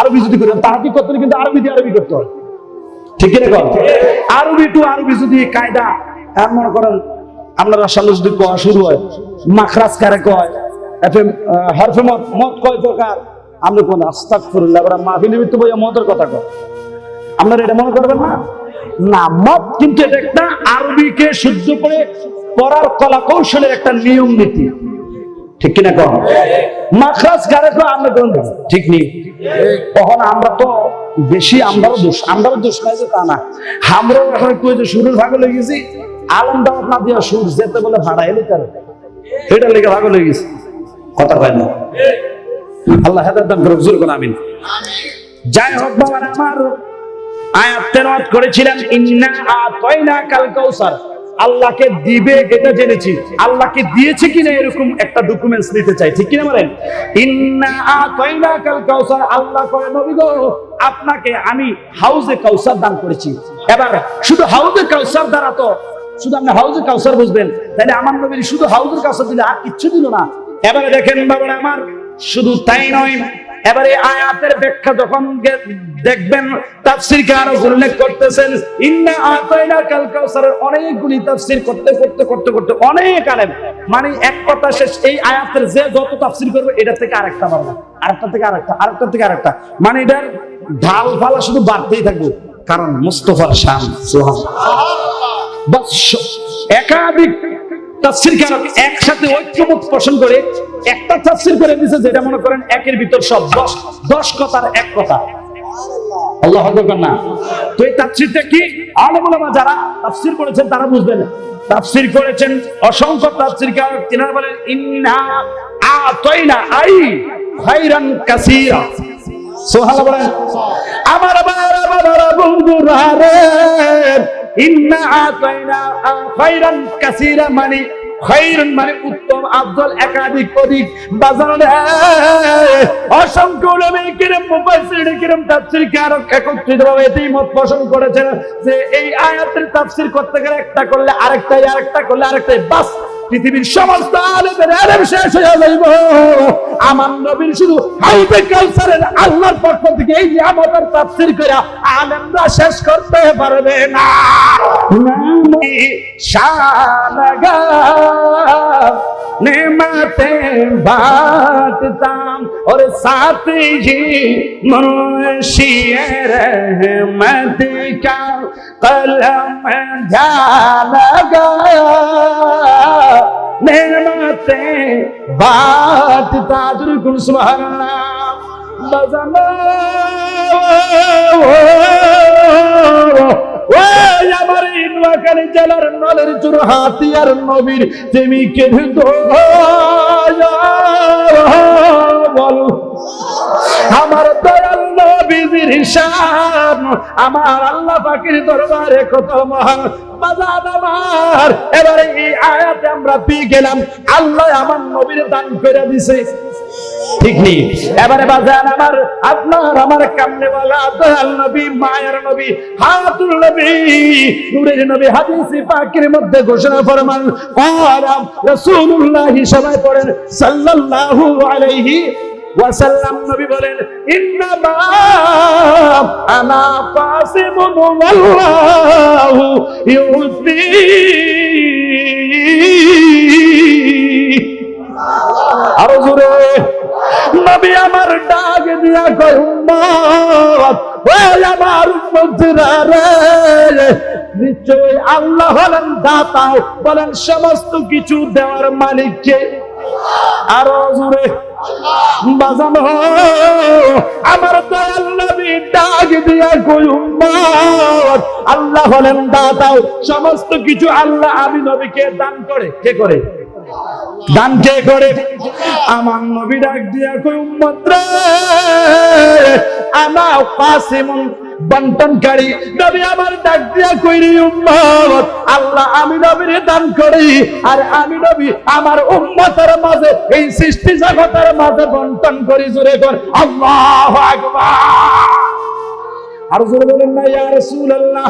আরবি যদি করি, তাহাকে করতে হলে কিন্তু আরবি করতে হয়, ঠিক কিনা? আরবি টু আরবি যদি কায়দা মনে করেন আপনার সামনে যদি কোয়া শুরু হয়, মাখরাজ কারে কয়, হরফে মত কয় প্রকার, আপনি কোন আস্তাগফিরুল্লাহ বড় মাহফিলের ভিতরে বইয়া মতের কথা কয়, আপনারা এটা মনে করবেন না। না, মত কিন্তু এটা একটা আরবিকে শুদ্ধ করে পড়ার কলা কৌশলের একটা নিয়ম নীতি, ঠিক কিনা কম? মাখরাজ কারে কয় আমরা কোন ঠিক নেই। তখন আমরা তো বেশি আমরাও দোষ নাই যে তা না, আমরাও এখন একটু যে সুরের ভাগ হয়ে গেছি, আলম দাওয়াত না দিয়া সুর যেতে বলে ভাড়া এলে তার এটা লেগে ভাগ হয়ে গেছে, কথা কয় না। আল্লাহ হেদায়েত দান করুক, জোরে বলেন আমিন। যাই হোক বাবা আমার, আয়াত তেলাওয়াত করেছিলেন ইন্না আতাইনাকাল কাউসার, আল্লাহকে দিবে এটা জেনেছি, আল্লাহকে দিয়েছে কিনা এরকম একটা ডকুমেন্টস নিতে চাই, ঠিক কিনা বলেন? ইন্না আতাইনাকাল কাউসার, আল্লাহ কয় নবী গো আপনাকে আমি হাউজে কাউসার দান করেছি। এবার শুধু হাউজে কাউসার দ্বারা তো শুধু আপনি হাউজে কাউসার বুঝবেন, তাহলে আমার নবীর শুধু হাউজের কাউসার দিলে আর কিচ্ছু দিল না। এবারে দেখেন বাবা আমার, শুধু তাই নয়, এবারে আয়াতের ব্যাখ্যা যখন দেখবেন তাফসীরকার উল্লেখ করতেছেন ইন্না আতাইনাকাল কাউসারের অনেকগুলি তাফসীর করতে অনেক আলেম, মানে এক কথা শেষ, এই আয়াতের যে যত তাফসীর করবে এটা থেকে আরেকটা পারবে, আরেকটা থেকে আরেকটা, মানে এটার ঢাল ফালা শুধু বাড়তেই থাকবে, কারণ মুস্তাফার শান একাধিক তাফসীরকার একসাথে ঐক্যমত পোষণ করে একটা তাফসীর করে দিয়েছে, যেটা মনে করেন একের ভিতর সব 10 কথার এক কথা। আল্লাহু আকবার না। তো এই তাফসীরটা কি আলেম ওলামা যারা তাফসীর করেছেন তারা বুঝবেন। তাফসীর করেছেন অসংখ্য তাফসীরকার, তিনারা বলেন ইন্না আতাইনা আই খায়রান কাসীরা। সুবহানাল্লাহ বলেন। আমার বাবা বন্ধুরা রে, ইন্না আতাইনা খায়রান কাসীরা মানে খায়রান মানে উত্তম, আফদল, একাধিক, অধিক, বাজারে অসংখ্য উলামা কিরাম, মুফাসসিরিন কিরাম, তাফসীরকার একত্রিতভাবে এটাই মত পোষণ করেছেন যে এই আয়াতের তাফসীর করতে গেলে একটা করলে আরেকটা করলে আরেকটাই, বাস পৃথিবীর সমস্ত আলেমের আলেম শেষ হয়ে যাইব, আমার নবীর শুধু হাউজে কাউসারের আল্লাহর পক্ষ থেকে এই নিয়ামতের তাফসীর করে আলেমরা শেষ করতে পারবে না। শানগা নেমতে বাঁটতাম और साथ ही मुंशिए रहमत का कलम ध्यान गया, नेमते बांटता दुर्गुण सुभानअल्लाह बजना ওই আমার নোয়াখালী জেলার নলের চুরহাতিয়ার নবীর প্রেমিকের বল, আমার দয়াল নবীর শান আমার আল্লাহ পাকের দরবারে কত মহান। বাজান আমার, এবারে এই আয়াতে আমরা পেয়ে গেলাম আল্লাহ আমার নবীর দান করে দিছে, ঠিক নেই? এবারে বাজান আমার, আপনার আমার কামনেওয়ালা দয়াল নবী, মায়ের নবী, হায়াতুল নবী, নূরের নবী হাদিসে পাকের মধ্যে ঘোষণা ফরমান কালাম রাসূলুল্লাহ, সবাই পড়েন সাল্লাল্লাহু আলাইহি ওয়াসাল্লাম, নবী বলেন ইন্নামা আনা কাসিমুন ওয়াল্লাহু ইউতি। আরো জোরে নবী আমার ডাক দিয়া কয় উম্মত, ওই আমার উম্মতরা রে, নিশ্চয় আল্লাহ হলেন দাতা, বলেন সমস্ত কিছু দেওয়ার মালিক কে? আরো জোরে বাজানো আমার দয়াল নবী ডাক দিয়া কই উম্মত, আল্লাহ হলেন দাতা, সমস্ত কিছু আল্লাহ আমি নবীকে দান করে। কে করে দান? কে করে? আমার নবী ডাক দিয়া কই উম্মত রে, আনা কাসিমুন বন্টনকারী। নবী আমার ডাক দিয়া কইরি উম্মত, আল্লাহ আমি নবীর দান করি, আর আমি নবী আমার উম্মতের মাঝে এই সৃষ্টি জগতের মাঝে বন্টন করি। জোরে কর আল্লাহু আকবার। আর জোরে বলেন না ইয়া রাসূলুল্লাহ।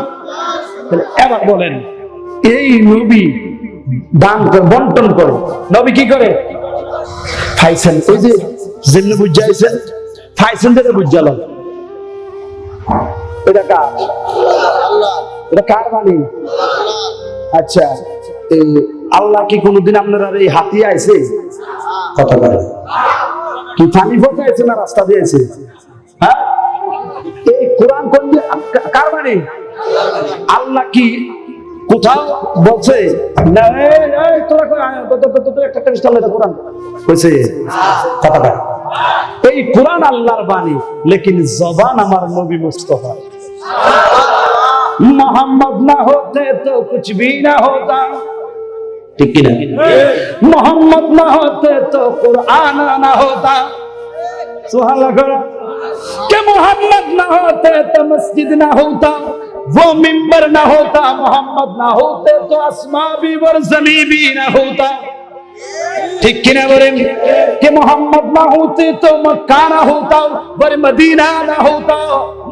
এবার বলেন এই নবী দান করে, বন্টন করে, নবী কি করে? ফাইসেন, ওই যে যেমনি বুঝাইছেন ফাইসেন থেকে বুঝাল, এটা কার? এটা কার বাণী? আচ্ছা, আল্লাহ কি কোনোদিন আপনারা এই হাতিয়ে আইছে? কথা বলে কি পানি ফোটাইছে না রাস্তা দিয়েছে? হ্যাঁ, এই কোরআন কোন কার বাণী? আল্লাহ কি কোথাও বলছে না এই তোরা একটা কোরআন কইছে? কথাটা এই কোরআন আল্লাহর বাণী, লেকিন জবান আমার নবী মুস্তাফা। मोहम्मद ना होते तो कुछ भी ना होता, ठीक है ना? मोहम्मद ना होते तो कुरान ना होता। सुभान अल्लाह। कि मोहम्मद ना होते तो मस्जिद ना होता, वो मिंबर ना होता। मोहम्मद ना होते तो आसमां भी और जमीन भी ना होता, ठीक है ना? बोले कि मोहम्मद ना होते तो मक्का ना होता और मदीना ना होता।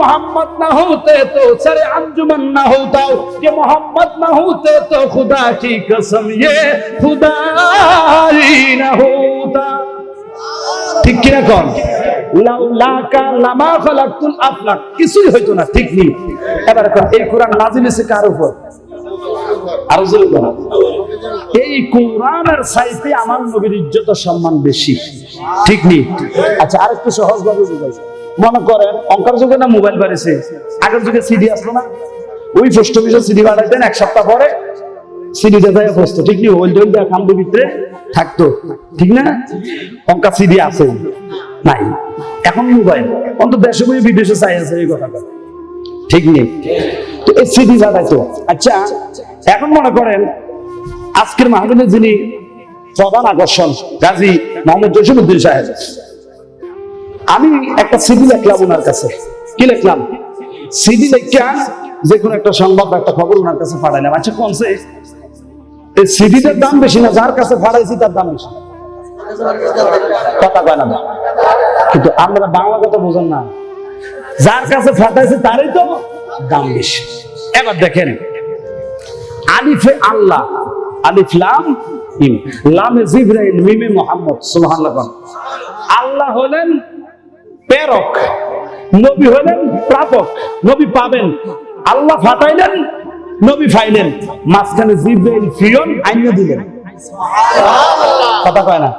मोहम्मद ना होते तो सरे अंजुमन ना होता। कि मोहम्मद ना होते तो खुदा की कसम ये खुदा ही ना होता, ঠিক কিনা কোন? লাউলাকা লামা খালাকতুল আফলাক, কিছুই হইতো না, ঠিক নেই। এবার কোন এই কোরআন নাজিল হয়েছে কার উপর? আরো জোরে বলো। এই কোরআনের চাইতে আমার নবীর ইজ্জত ও সম্মান বেশি, ঠিক নেই? আচ্ছা, আরেকটু সহজ ভাবে বুঝাই। মনে করেন অঙ্কার যুগে না মোবাইল বাড়িছে, আগের যুগে সিডি আসলো না? ওই পোস্ট অফিসে সিডি বাড়াইতেন, এক সপ্তাহ পরে সিডিটা যায় পোস্ট, ঠিক নেই? ওই দইটা কামড়ের ভিতরে থাকতো, ঠিক না? অঙ্কা সিডি আছে নাই, এখন মোবাইল অন্তত দেশে বই বিদেশে চাই আছে, এই কথাটা ঠিক নেই? তো এই সিডি বাড়াইতো। আচ্ছা, এখন মনে করেন আজকের মাহফিলে যিনি প্রধান আকর্ষণ গাজী মোহাম্মদ জসিমউদ্দিন সাহেব, আমি একটা সিডি লিখলাম ওনার কাছে। কি লিখলাম? সিডি লিখা যে কোনো একটা সংবাদ বা একটা খবর ওনার কাছে পাঠাইলাম। আচ্ছা, কোনছে এই সিডিটার দাম বেশি না যার কাছে পাঠাইছি তার দাম বেশি? কথা কয় না, কিন্তু আমরা বাংলা কথা বোঝেন না। যার কাছে পাঠাইছে তারই তো দাম বেশি। এবার দেখেন, আলিফে আল্লাহ, আলিফ লাম মিম, লামে জিবরাইল, মিমে মুহাম্মদ। সুবহানাল্লাহ। আল্লাহ হলেন প্রেরক, নবী হলেন প্রাপক। নবী পাবেন, আল্লাহ পাঠাইলেন, নবী পাইলেন, মাঝখানে জিবরাইল ফিরন আইনা দিলেন। কথা কয় না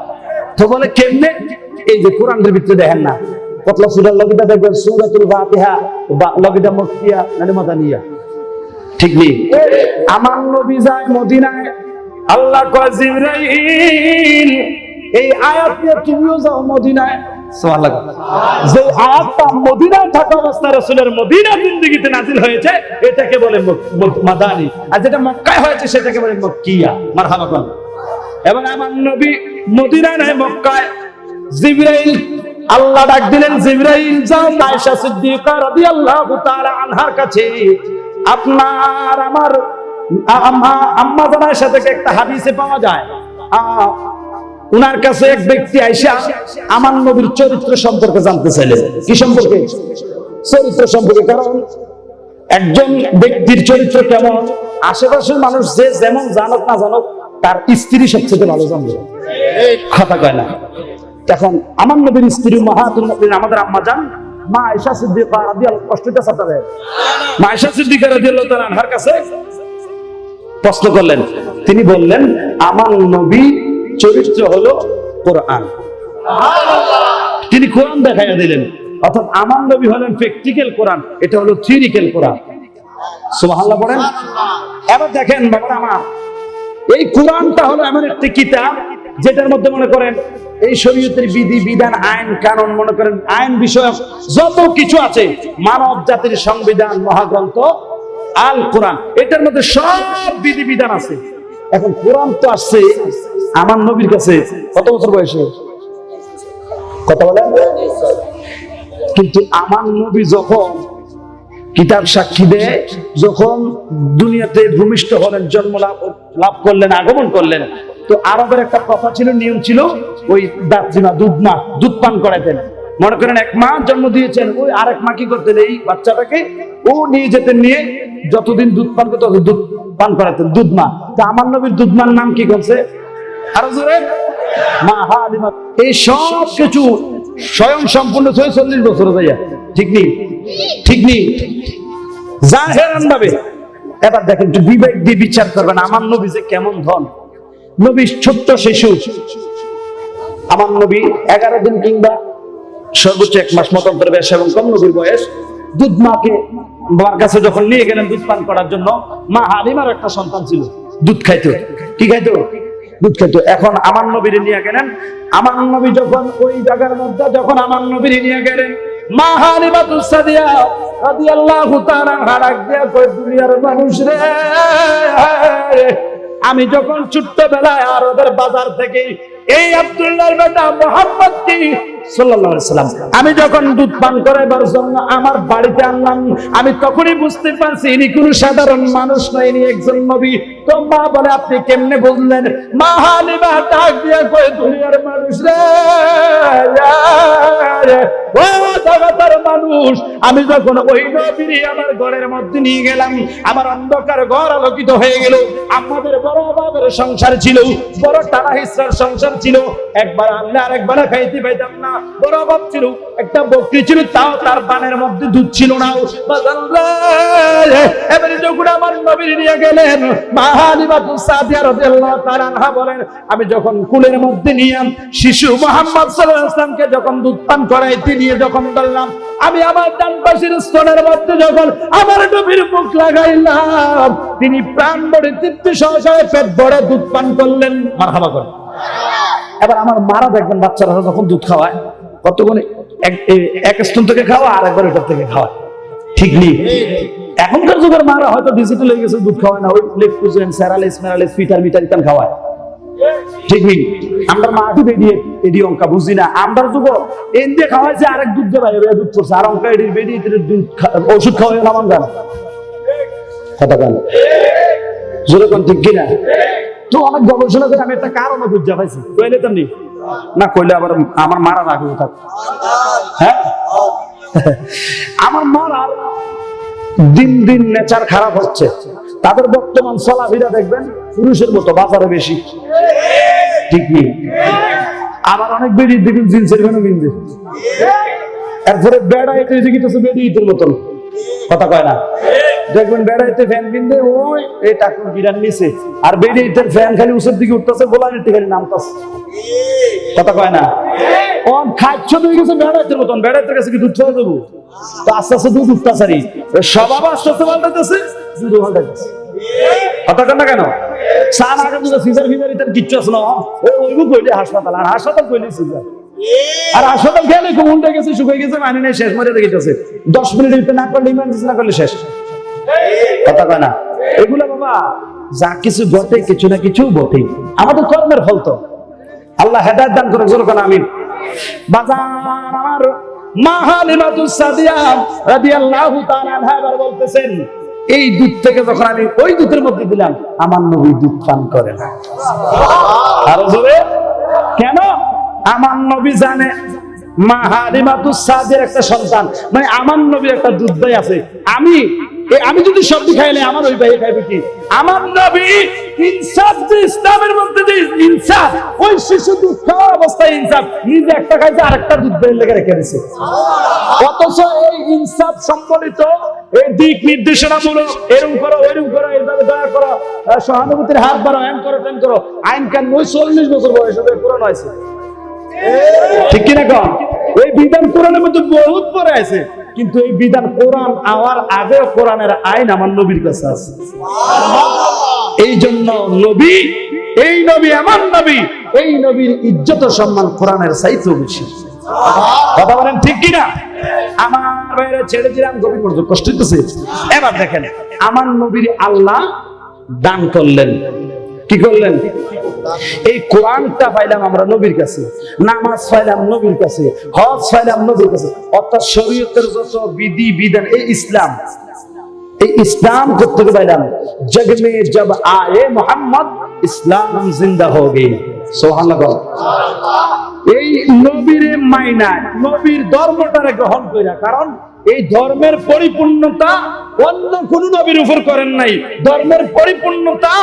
তো? বলে কেমনে? এই যে কোরআনের ভিতরে দেখেন না, কতলা সূরার লগিটা দেখবেন, সূরাতুল ফাতিহা লগিটা মক্কিয়া নালে মাদানিয়া, ঠিক নেই? আমার নবী যায় মদিনায়, আল্লাহ কয় জিবরাইল এই আয়াত নিয়ে তুমিও যাও মদিনায়। সুবহানাল্লাহ। যে আয়াতটা মদিনায় থাকা অবস্থায় রাসূলের মদিনা জিন্দেগিতে নাযিল হয়েছে, এটাকে বলে মাদানী, আর যেটা মক্কায় হয়েছে সেটাকে বলে মক্কিয়া। মারহাবা কোন? এবং আমার নবী মদিনায় নয় মক্কায়। জিবরাইল, আল্লাহ ডাক দিলেন, জিবরাইল যাও আয়েশা সিদ্দিকা রাদিয়াল্লাহু তাআলা আনহার কাছে। আপনার আমার আম্মা জানার সাথে একটা হাদিসে পাওয়া যায়, উনার কাছে এক ব্যক্তি আইসা আমার নবীর চরিত্র সম্পর্কে জানতে চাইলেন। কি সম্পর্কে? চরিত্র সম্পর্কে। কারণ একজন ব্যক্তির চরিত্র কেমন, আশেপাশের মানুষ যে যেমন জানুক না জানুক, তার স্ত্রী সবচেয়ে ভালো জানবে। কথা কয় না? এখন আমার নবীর স্ত্রী উম্মাহাতুল মুমিনিন আমাদের আম্মা জান মা আয়েশা সিদ্দিকা রাদিয়াল্লাহু কষ্টটা সাথে মা আয়েশা সিদ্দিকা রাদিয়াল্লাহু তাআলা আনহার কাছে প্রশ্ন করলেন। তিনি বললেন, আমার নবী চরিত্র হলো কোরআন। তিনি কোরআন দেখাইয়া দিলেন, অর্থাৎ আমার নবী হলেন প্র্যাকটিক্যাল কোরআন, এটা হলো থিওরিক্যাল কোরআন। সুবহানাল্লাহ বলেন। এবার দেখেন বাবা আমার, এই কোরআনটা হলো এমন একটি কিতাব যেটার মধ্যে মনে করেন এই শরীয়তের বিধি বিধান, আইন কানুন, মনে করেন আইন বিষয়ক যত কিছু আছে, মানব জাতির সংবিধান মহাগ্রন্থ আল কোরআন, এটার মধ্যে সব বিধি বিধান আছে। এখন কোরআন তো আসছে আমার নবীর কাছে কত বছর বয়সে? কথা বলেন। কিন্তু আমার নবী যখন কিতাব সাক্ষী দেয়, যখন দুনিয়াতে ভূমিষ্ঠ হলেন, জন্ম লাভ করলেন, আগমন করলেন, তো আরবের একটা কথা ছিল, নিয়ম ছিল, ওই দাত্রিমা দুধ পান করাইতেন। মনে করেন এক মা জন্ম দিয়েছেন, ওই আরেক মা কি করতেন, এই বাচ্চাটাকে ও নিয়ে যেতেন, নিয়ে যতদিন দুধ পান করতে দুধ পান করাতেন, দুধ মা। তা আমার নবীর দুধ মার নাম কি করছে? আরো জোরে, মা হালিমা। এই সব কিছু স্বয়ং সম্পূর্ণ 46 বছর যাইয়া, ঠিক নেই? ঠিক নেই? জাহেরান ভাবে। এবার দেখেন, একটু বিবেক দিয়ে বিচার করবেন, আমার নবী যে কেমন ধন। নবী ছোট্ট শিশু, আমার নবী 11 দিন কিংবা সর্বোচ্চ 1 মাস মতান্তরে বয়স এবং কম নবীর বয়স, দুধ মাকে মার কাছে যখন নিয়ে গেলেন দুধ পান করার জন্য, মা হালিমার একটা সন্তান ছিল, দুধ খাইতো। কি খাইতো? দুধ খাইতো। এখন আমার নবীরে নিয়ে গেলেন, আমার নবী যখন ওই জায়গার মধ্যে যখন আমার নবীরে নিয়ে গেলেন, মা হালিমাতুস সাদিয়া রাদিয়াল্লাহু তাআলা হারাক দিয়া কই, দুনিয়ার মানুষ রে, আমি যখন ছোট্টবেলায় আরবের বাজার থেকে এই আব্দুল্লাহর বেটা মুহাম্মদ কি সাল্লাল্লাহু আলাইহি সাল্লাম আমি যখন দুধ পান করাইবার জন্য আমার বাড়িতে আনলাম, আমি তখনই বুঝতে পারছি ইনি কোনো সাধারণ মানুষ নয়, ইনি একজন নবী। তো মা বলে, আপনি কেমনে বুঝলেন? মা হালিমা ডাক দিয়া কই, দুনিয়ার মানুষ রে, ও জগতের মানুষ, আমি যখন ওই নবীরে আমার ঘরের মধ্যে নিয়ে গেলাম, আমার অন্ধকার ঘর আলোকিত হয়ে গেল। আমাদের বড় বাবার সংসার ছিল, বড় টানা হিস্সার সংসার ছিল, একবার আনলে আরেকবার খাইতে পাইতাম না। বড় বাপ ছিল, একটা বকরি ছিল, তাও তার বানের মধ্যে দুধ ছিল না। এবারে যখন আমার নবীরে নিয়ে গেলেন, মা হালিমাতুস সাদিয়া রাদিয়াল্লাহু তাআলা আনহা বলেন, আমি যখন কুলের মধ্যে নিলাম শিশু মুহাম্মদ সাল্লাল্লাহু আলাইহি ওয়াসাল্লামকে যখন দুধ পান করাইতে নিয়ে যখন বললাম, আমি আমার ডান পাশের স্তনের মধ্যে যখন আমার নবীর মুখ লাগাইলাম, তিনি প্রাণ ভরে তৃপ্তি সহকারে পেট ভরে দুধ পান করলেন। মারহাবা করেন। এবার আমার মারা দেখবেন বাচ্চারা যখন দুধ খাওয়ায়, কতক্ষণ এক স্তন থেকে খাওয়া আর একবার ওটার থেকে খাওয়ায়, ঠিক নেই? এখনকার যুগের মারা হয়তো ডিজিটাল হয়ে গেছে, দুধ খাওয়ায় না, ওই লেকটুজেন, স্যারালিস, মেরালিস, ফিটার মিটার ইত্যাদি খাওয়ায়, ঠিক নেই? আমরা মা বেরিয়ে এডি অঙ্কা বুঝি না, আমরা যুগ এন দিয়ে খাওয়াইছে, আরেক দুধ দিয়ে বাইরে দুধ করছে, আর অঙ্কা এডির বেরিয়ে দুধ ওষুধ খাওয়াই নামান গান কথা গান জোরে কোন ঠিক কিনা? তো অনেক গবেষণা করে আমি একটা কারণও বুঝা পাইছি, কইলে তেমনি না, কইলে আবার আমার মারা রাখবে থাক। হ্যাঁ, আমার মারার দিন দিন নেচার খারাপ হচ্ছে, তাদের বর্তমান চলাফেরা দেখবেন পুরুষের মতো, বাজারে বেশি, ঠিক নেই? আবার অনেক বেরিয়ে দেখবেন জিন্সের ভ্যানও কিনছে, এরপরে বেড়া এটা গিয়েছে বেরিয়ে মতন, কথা কয় না? দেখবেন বেড়াইতে ফ্যান কিনতে ওই এই টাকুর বিরান নিচে, আর বেরিয়ে ফ্যান খালি উঁচুর দিকে উঠতেছে, গোলানির খালি নামতেছে, কথা কয় না? ও খাচ্ছ হয়ে গেছে বেড়াইতে মতন, বেড়াইতে গেছে কি দুধ ছড়ে দেবো, তো আস্তে আস্তে দুধ উঠতেছে, স্বভাব আস্তে আস্তে পাল্টাইতেছে, দুধ পাল্টাইতেছে, কথা কয় না কেন? সার আগে সিজার ফিজার ইত্যাদি কিচ্ছু আছে না, ওই কইলে হাসপাতাল, আর হাসপাতাল কইলে সিজার, আর হাসপাতাল খেয়ালে খুব উল্টে গেছে, শুকিয়ে গেছে, মানে নেই, শেষ মারে দেখেছে 10 মিনিট না করলে ইমার্জেন্সি না করলে শেষ, কথা কয় না? এগুলা বাবা যা কিছু ঘটে, কিছু না কিছু বটে, আমাদের কর্মের ফল তো। আল্লাহ হেদায়েত দান করে, জোরে কোন আমিন। বাজার আমার মা হালিমাতুস সাদিয়া রাদিয়াল্লাহু তাআলা আনহা বলতেছেন, এই দুধ থেকে যখন আমি ওই দুধের মধ্যে দিলাম, আমার নবী দুধ পান করে না। আরো জোরে, কেন? আমার নবী জানে মা হালিমাতুস সাদিয়ার একটা সন্তান, মানে আমার নবীর একটা দুধ ভাই আছে, আমি যদি সবজি খাইলে আমার ওই ভাই খাইবে কি? আমার নবী ইনসাফ, যে ইসলামের মধ্যে যে ইনসাফ, ওই শিশু দুধ খাওয়ার অবস্থায় ইনসাফ, নিজে একটা খাইছে আরেকটা দুধ ভাই লেগে রেখে দিয়েছে। অথচ এই ইনসাফ সম্বলিত এই দিক নির্দেশনামূলক, এরকম করো, ওইরকম করো, এইভাবে দয়া করো, সহানুভূতির হাত বাড়াও, এম করো, টেন করো, আইন কান 40 বছর বয়সে কোরআন হয়েছে, ঠিক কিনা কম? এই বিধান কোরআনের মধ্যে বহুত পরে আছে, কিন্তু এই বিধান কোরআন আওয়ার আগে কোরআনের আইন আমার নবীর কাছে আছে। এই জন্য নবী, এই নবী আমার নবী, এই নবীর ইজ্জত সম্মান কোরআনের চাইতেও বেশি, কথা বলেন ঠিক কিনা? আমার বাইরে ছেড়ে দিলাম, গভীর মনোযোগ, কষ্ট হইতেছে। এবার দেখেন, আমার নবীর আল্লাহ দান করলেন, কি করলেন? এই কোরআনটা পাইলাম আমরা নবীর কাছে, নামাজ পাইলাম নবীর কাছে, হজ পাইলাম নবীর কাছে, অর্থাৎ শরীয়তের যত বিধি বিধান, এই ইসলাম করতে পাইলাম। জগ মে জব আয়ে মোহাম্মদ, ইসলাম জিন্দা হো গে, সুবহানাল্লাহ। এই নবীর মাইনা, নবীর ধর্মটারে গ্রহণ কইরা, কারণ এই ধর্মের পরিপূর্ণতা অন্য কোন নবীর উপর করেন নাই। ধর্মের পরিপূর্ণতা,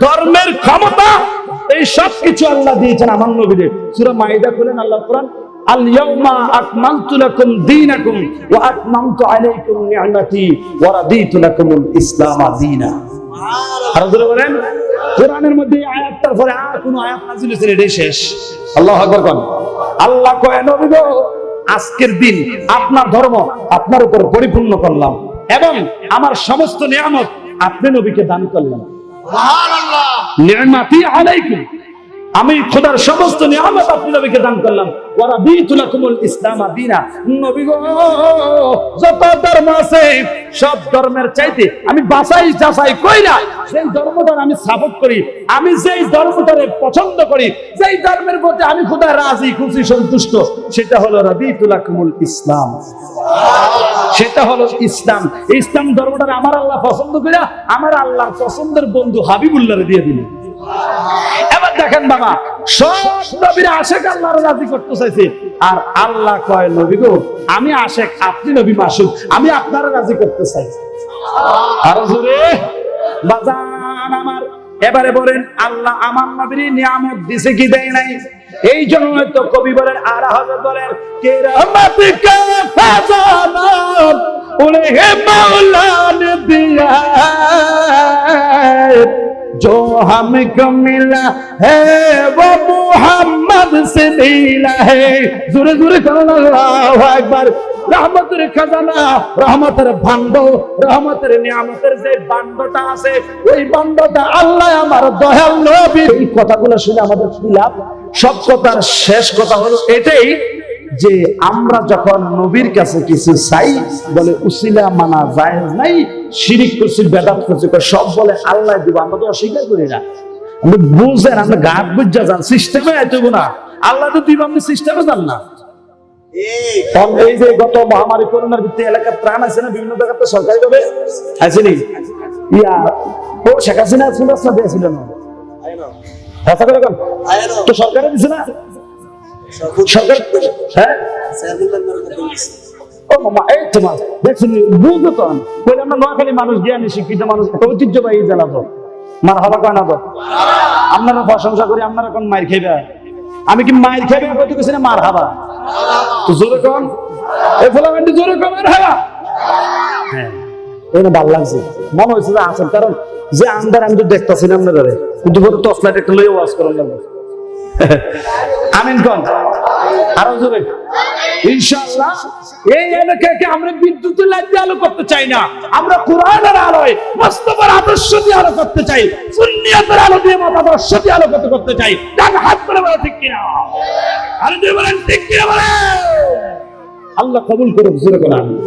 ধর্মের ক্ষমতা, এই সব কিছু আল্লাহ দিয়েছেন আমার নবীরে। সূরা মাইদা খুলেন, আল্লাহ কোরআন, আল ইয়াউমা আকমালতু লাকুম দীনাকুম ওয়া আতমামতু আলাইকুম নি'মাতি ওয়া রাদিতু লাকুমুল ইসলাম দীনা। আর জোরে বলেন, কোরআনের মধ্যে আয়াতটার পরে আর কোন আয়াত নাযিল হয়েছে এটাই শেষ। আল্লাহু আকবার কোন। আল্লাহ কয় নবী গো আজকের দিন আপনার ধর্ম আপনার উপর পরিপূর্ণ করলাম এবং আমার সমস্ত নিয়ামত আপনি নবীকে দান করলাম। সুবহানাল্লাহ। নিয়ামতি আলাইকুম, আমি খোদার সমস্ত নিয়ামত আপনি নবীকে দান করলাম। ওয়া রাদিতু লাকুমুল ইসলাম দীনা, নবী গো যত ধর্ম আছে সব ধর্মের চাইতে আমি বাছাই যাচাই কইরা সেই ধর্মটার আমি সাপোর্ট করি, আমি যেই ধর্মটারে পছন্দ করি, যেই ধর্মের প্রতি আমি খোদা রাজি খুশি সন্তুষ্ট, সেটা হলো রাদিতু লাকুমুল ইসলাম। সেটা হলো ইসলাম। ইসলাম ধর্মটারে আমার আল্লাহ পছন্দ কইরা আমার আল্লাহর পছন্দের বন্ধু হাবিবুল্লাহরে দিয়ে দিলেন। এবার দেখেন বাবা, সব নবীরা আশেক আল্লাহর রাজি করতে চাইছে, আর আল্লাহ কয় নবী গো আমি আশেক আপনি নবী মাসুক, আমি আপনারা রাজি করতে চাই। আরো জোরে বাজান আমার। এবারে বলেন আল্লাহ আমার নবীর নিয়ামত দিছে কি দেয় নাই? এই জন্য তো কবি বলেন আর হযরত বলেন কে রহমত কা খাজানা উনে হে মাওলা ने दिया जो हमको मिला है वो मुहम्मद से मिला है। जोरे जोरे करो अल्लाहु আকবার। রহমতের খাজানা, রহমতের ভান্ডার, রহমতের নিয়ামতের যে ভান্ডারটা আছে ওই ভান্ডারটা আল্লাহ আমার দয়াল নবী। এই কথাগুলো শুনে আমাদের কি লাভ? সব কথার শেষ কথা হলো এটাই যে আমরা যখন নবীর কাছে কিছু চাই বলে উসিলা মানা জায়েজ নাই, শিরিক করছি বেদাত করছি সব বলে আল্লাহ দিব, আমরা তো অস্বীকার করি না। আমরা বুঝেন, আমরা গাছ বুঝা যান, সিস্টেমে আইতেব না, আল্লাহ তো দিব, আপনি সিস্টেমে যান না। এই যে গত মহামারী করোনার ভিত্তি এলাকার ত্রাণ আছে না বিভিন্ন জায়গাতে সরকারি ভাবে আসেনি, ইয়া ও শেখ হাসিনা সুন্দর দিয়েছিল না তো সরকারে দিছে না সরকার, হ্যাঁ ও মামা এই তোমার দেখছেন বুঝতো তো কইলে আমরা নোয়াখালী মানুষ জ্ঞানী শিক্ষিত মানুষ ঐতিহ্যবাহী জেলা তো মার হাবা কয় না তো, আপনারা প্রশংসা করি, আপনারা কোন মায়ের খাইবে? আমি কি মায়ের খাইবে কইতে কইছি না মার হাবা? তো জোরে কোন এই ফলামেন্টি জোরে কোন মার হাবা। হ্যাঁ এটা ভালো লাগছে, মনে হয়েছে যে আছেন, কারণ যে আন্দার আমি তো দেখতেছি না আপনারা, কিন্তু পরে তো অফলাইট একটা লইয়া ওয়াজ করার লাগবে। আমিন কোন আরো জোরে ইনশাআল্লাহ। এই এলাকাকে আমরা বিদ্যুতের লাইট দিয়ে আলো করতে চাই না, আমরা কোরআনের আলোয় মুস্তাফার আদর্শ দিয়ে আলো করতে চাই, সুন্নিয়তের আলো দিয়ে মতাদর্শ দিয়ে আলো করতে চাই। ডান হাত করে বলা ঠিক কিনা? আরে দুই বলেন ঠিক কিনা বলেন। আল্লাহ কবুল করুক, জোরে বলেন আমিন।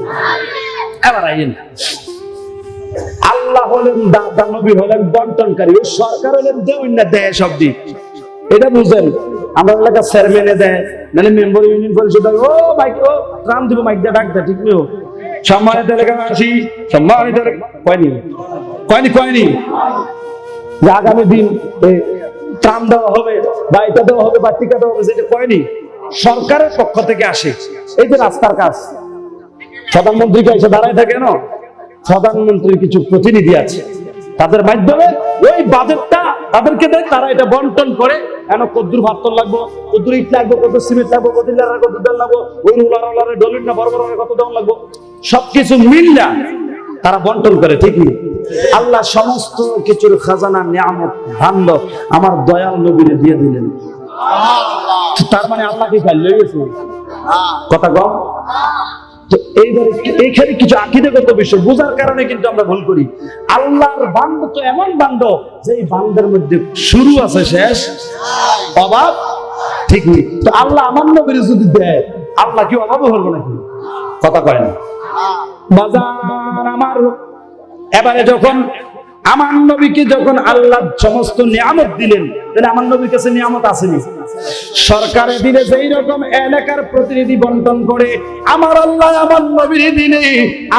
এবার আইন আল্লাহ হলেন দাদা, নবী হলেন বন্টনকারী, ও সরকার হলেন দেউন না দেয় সব দিক, এটা বুঝেন। আমরা এলাকার চেয়ারম্যানে দেয়, নাহলে মেম্বার ইউনিয়ন পরিষদ ও মাইক ও ত্রাণ দিব মাইক দিয়ে ডাক দেয়, ঠিক নেই? সম্মানিত এলাকাবাসী, সম্মানিত কয়নি কয়নি কয়নি যে আগামী দিন ত্রাণ দেওয়া হবে বা এটা দেওয়া হবে বা টিকা দেওয়া হবে, যেটা কয়নি সরকারের পক্ষ থেকে আসে। এই যে রাস্তার কাজ প্রধানমন্ত্রীকে এসে দাঁড়ায় থাকে না, প্রধানমন্ত্রীর কিছু প্রতিনিধি আছে, তাদের মাধ্যমে ওই বাজেটটা তাদেরকে দেয়, তারা এটা বন্টন করে। কেন কদ্দুর ভাত লাগবো, কদ্দুর ইট লাগবো, কত সিমেন্ট লাগবো, কত ডাল লাগবো, ওই রুলার ডলির না বড় বড় কত দাম লাগবো, সবকিছু মিললা তারা বন্টন করে। ঠিক নেই? আল্লাহ সমস্ত কিছুর খাজানা নিয়ামত ভান্ড আমার দয়াল নবীরে দিয়ে দিলেন। তার মানে আল্লাহ কি খাই লয়ে গেছে কথা কম। তো এইবারে এইখানে কিছু আকীদাগত বিষয় বোঝার কারণে কিন্তু আমরা ভুল করি। আল্লাহর বান্দ তো এমন বান্দ যে এই বান্দের মধ্যে শুরু আছে শেষ অভাব ঠিক নেই। তো আল্লাহ আমার নবীর যদি দেয় আল্লাহ কি অভাব হলো নাকি? কথা কয় না বাজার আমার। এবারে যখন আমার নবীকে যখন আল্লাহ সমস্ত নিয়ামত দিলেন, তাহলে আমার নবীর কাছে নিয়ামত আসেনি? সরকারে দিলে যেই রকম এলাকার প্রতিনিধি বন্টন করে, আমার আল্লাহ আমার নবীর দিলে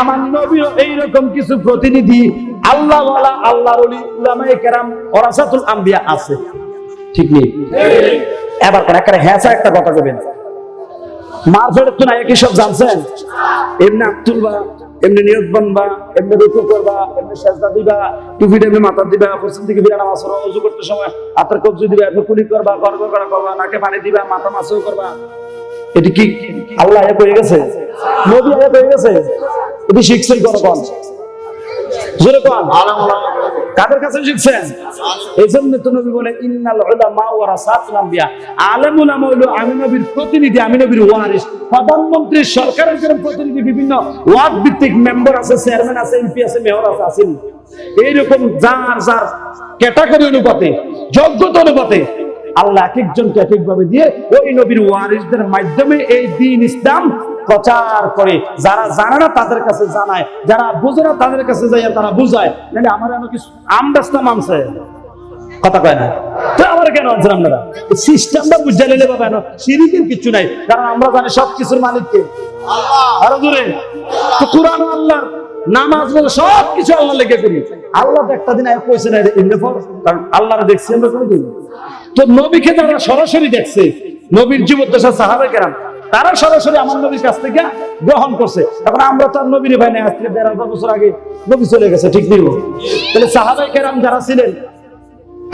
আমার নবীও এইরকম কিছু প্রতিনিধি আল্লাহ ওয়ালা আল্লাহর ওলি উলামায়ে কেরাম ওরাসাতুল আম্বিয়া আছে। ঠিক নেই? এবার কোন একটা কথা বলবেন, মারফের তো না একই সব জানছেন, এমনি আব্দুল বা এমনি নিয়ত বানবা, এমনি রুকু করবা, এমনি সাজদা দিবা, টুপিটা এমনি মাথা দিবা, পশ্চিম দিকে ফিরে নামাজ পড়বা, ওযু করতে সময় হাতের কবজি দিবা, এরপর কুলি করবা, গড়গড় করা করবা, নাকে পানি দিবা, মাথা মাসও করবা। এটি কি আল্লাহ আয়া কয়ে গেছে? নবী আয়া কয়ে গেছে? এটি শিখছেন কোন? জোরে কোন কাদের কাছে শিখছেন? এই জন্য তো নবী বলে ইন্নাল উলামা ওয়ারাসাতুল আম্বিয়া, আলেম উলামা হলো আমি নবীর প্রতিনিধি, আমি নবীর ওয়ারিস। প্রধানমন্ত্রী, সরকারের যারা প্রতিনিধি, বিভিন্ন ওয়ার্ড ভিত্তিক মেম্বার আছে, চেয়ারম্যান আছে, এমপি আছে, মেয়র আছে, আছেন। এইরকম যার যার ক্যাটাগরি অনুপাতে, যোগ্যতা অনুপাতে আল্লাহ এক একজনকে এক একভাবে দিয়ে ওই নবীর ওয়ারিসদের মাধ্যমে এই দ্বীন ইসলাম প্রচার করে। যারা জানে না তাদের কাছে জানায়, যারা বুঝে না তাদের কাছে যাইয়া তারা বুঝায়। মানে আমার এমন কিছু আমদাস্তা মানছে কথা কয় না তো আমার কেন আনছেন আপনারা? সিস্টেমটা বুঝে নিলে বাবা, না শিরিকের কিছু নাই, কারণ আমরা জানি সবকিছুর মালিককে আল্লাহ। আরো জোরে তো কুরআন আল্লাহর, নামাজ বলে সবকিছু আল্লাহ লেগে করি। আল্লাহ তো একটা দিন আয় কইছে না এমনি পর, কারণ আল্লাহর দেখছি আমরা কোনদিন। তো নবীকে যারা সরাসরি দেখছে, নবীর জীবদ্দশা সাহাবায়ে কেরাম, তারা সরাসরি আমার নবীর কাছ থেকে গ্রহণ করছে। এখন আমরা তো আর নবীর ভাই নাই, আজকে ১৫০০ বছর আগে নবী চলে গেছে, ঠিক নিব। তাহলে সাহাবায়ে কেরাম যারা ছিলেন,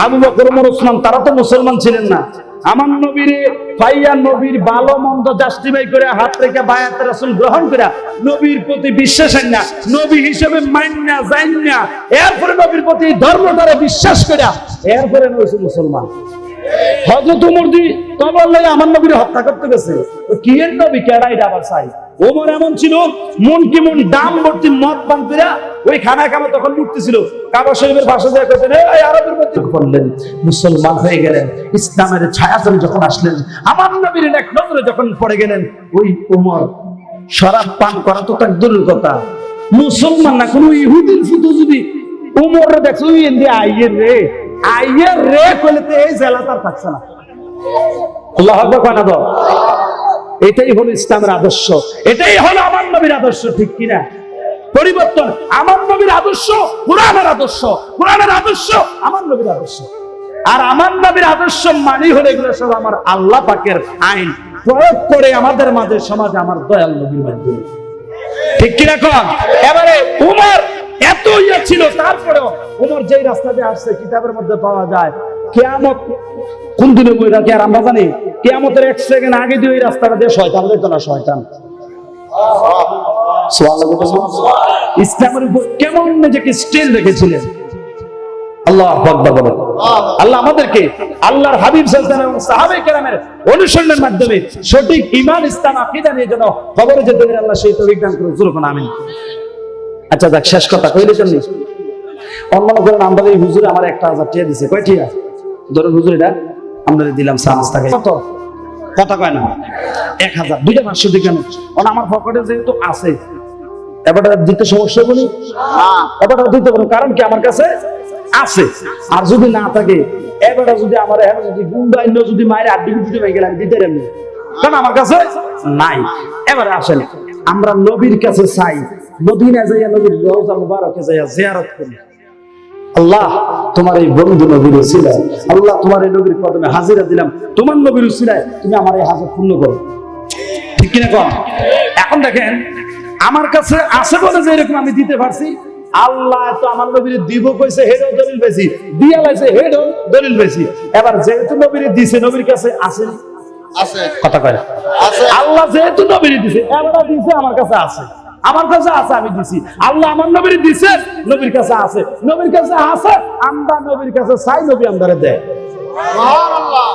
আবু বকর, ওমর, ওসমান, তারা তো মুসলমান ছিলেন না। আমার নবীরে পাইয়া নবীর ভালো মন্দ জাস্টিফাই করে হাত রেখে বায়াত রাসূল গ্রহণ করে নবীর প্রতি বিশ্বাস আন না, নবী হিসেবে মাইন্না যাইন না, এরপরে নবীর প্রতি ধর্ম দ্বারা বিশ্বাস করে এরপরে নবী মুসলমান। হযরত ওমর দি তলোয়ার লইয়া আমার নবীরে হত্যা করতে গেছে, কি এর নবী কেডাই আবার চাই। ওমর এমন ছিল, মন কি মন ডাম ভর্তি মদ পান করে ওই খানা কামা তখন উঠতেছিল, কাবা শরীফের ভাষা দিয়ে কইতেন এই আরবের মধ্যে পড়লেন, মুসলমান হয়ে গেলেন, ইসলামের ছায়াতলে যখন আসলেন, আমার নবীর এক নজরে যখন পড়ে গেলেন, ওই ওমর শরাব পান করা তো তার দূরের কথা, মুসলমান না কোন ইহুদির ফুটো যদি ওমরে দেখছো ইন্দি আইয়ের রে কইলে তো এই জেলা তার থাকছে না। আল্লাহু আকবার কয় না তো? এটাই হলো ইসলামের আদর্শ, এটাই হলো আমার নবীর আদর্শ, ঠিক কিনা? পরিবর্তন আমার নবীর আদর্শ, কুরআনের আদর্শ, কুরআনের আদর্শ আমার নবীর আদর্শ। আর আমার নবীর আদর্শ মানে হলো এগুলো সব আমার আল্লাহ পাকের আইন প্রয়োগ করে আমাদের মাঝে সমাজে আমার দয়াল নবীর মাধ্যমে, ঠিক কিনা কোন? এবারে উমর এত ইয়া ছিল, তারপরেও উমর যেই রাস্তা দিয়ে আসছে কিতাবের মধ্যে পাওয়া যায়, কিয়ামত কোন দিনে বইরা কি আর আমরা জানি? কিয়ামতের 1 সেকেন্ড আগে দিয়ে ওই রাস্তাটা দিয়ে শয়তান যেত না, শয়তান। ইসলামের উপর কেমন নিজেকে স্টিল রেখেছিলেন। আল্লাহু আকবার বলেন। আল্লাহ আমাদেরকে আল্লাহর হাবিব সাল্লাল্লাহু আলাইহি ওয়াসাল্লাম এবং সাহাবায়ে কেরামের অনুসরণের মাধ্যমে সঠিক ঈমান, ইসলাম, আকীদা নিয়ে যেন কবরে যেতে পারে, আল্লাহ সেই তৌফিক দান করুন। জোরে বলুন আমিন। আচ্ছা যাক, শেষ কথা কইলে চলনি। অন্য করেন আমরা এই হুজুরে আমার 1000 টাকা দিয়েছে, কয় টাকা ধরুন হুজুর, এটা আমরা দিলাম সামস্তাকে কত কথা কয় না 1000, দুইটা 500 দিকে কেন? কারণ আমার পকেটে যেহেতু আছে, এবারটা দিতে সমস্যা বলি, এবারটা দিতে পারবো, কারণ কি আমার কাছে আছে। আর যদি না থাকে, এবারটা যদি আমার এখন যদি গুন্ডা অন্য যদি মায়ের আড্ডি গুটি ভেঙে গেলে দিতে পারবো, কারণ আমার কাছে নাই। এবারে আসেন, আমরা নবীর কাছে চাই, মদিনায় যাইয়া নবীর রওজা মুবারকে যাইয়া জিয়ারত করি। আল্লাহ তোমার এই বন্ধু নবীর উসিলায়, আল্লাহ তোমার এই নবীর কদমে হাজিরা দিলাম, তোমার নবীর উসিলায় তুমি আমার এই হাজত পূর্ণ করো, ঠিক কিনা কম? এখন দেখেন, আমার কাছে আছে বলে যে এরকম আমি দিতে পারছি, আল্লাহ তো আমার নবীর দিব কইছে, হেডও দলিল পেয়েছি, দিয়া লাইছে হেডও দলিল পেয়েছি। এবার যেহেতু নবীর দিছে, নবীর কাছে আছে আছে কথা কয় আছে, আল্লাহ যেহেতু নবীর দিছে, এবারটা দিছে আমার কাছে আছে, আমার কাছে আছে, আমি দিছি। আল্লাহ আমার নবীর দিছে, নবীর কাছে আছে, নবীর কাছে আছে, আমরা নবীর কাছে চাই, নবী আমাদের দেয়। সুবহানাল্লাহ।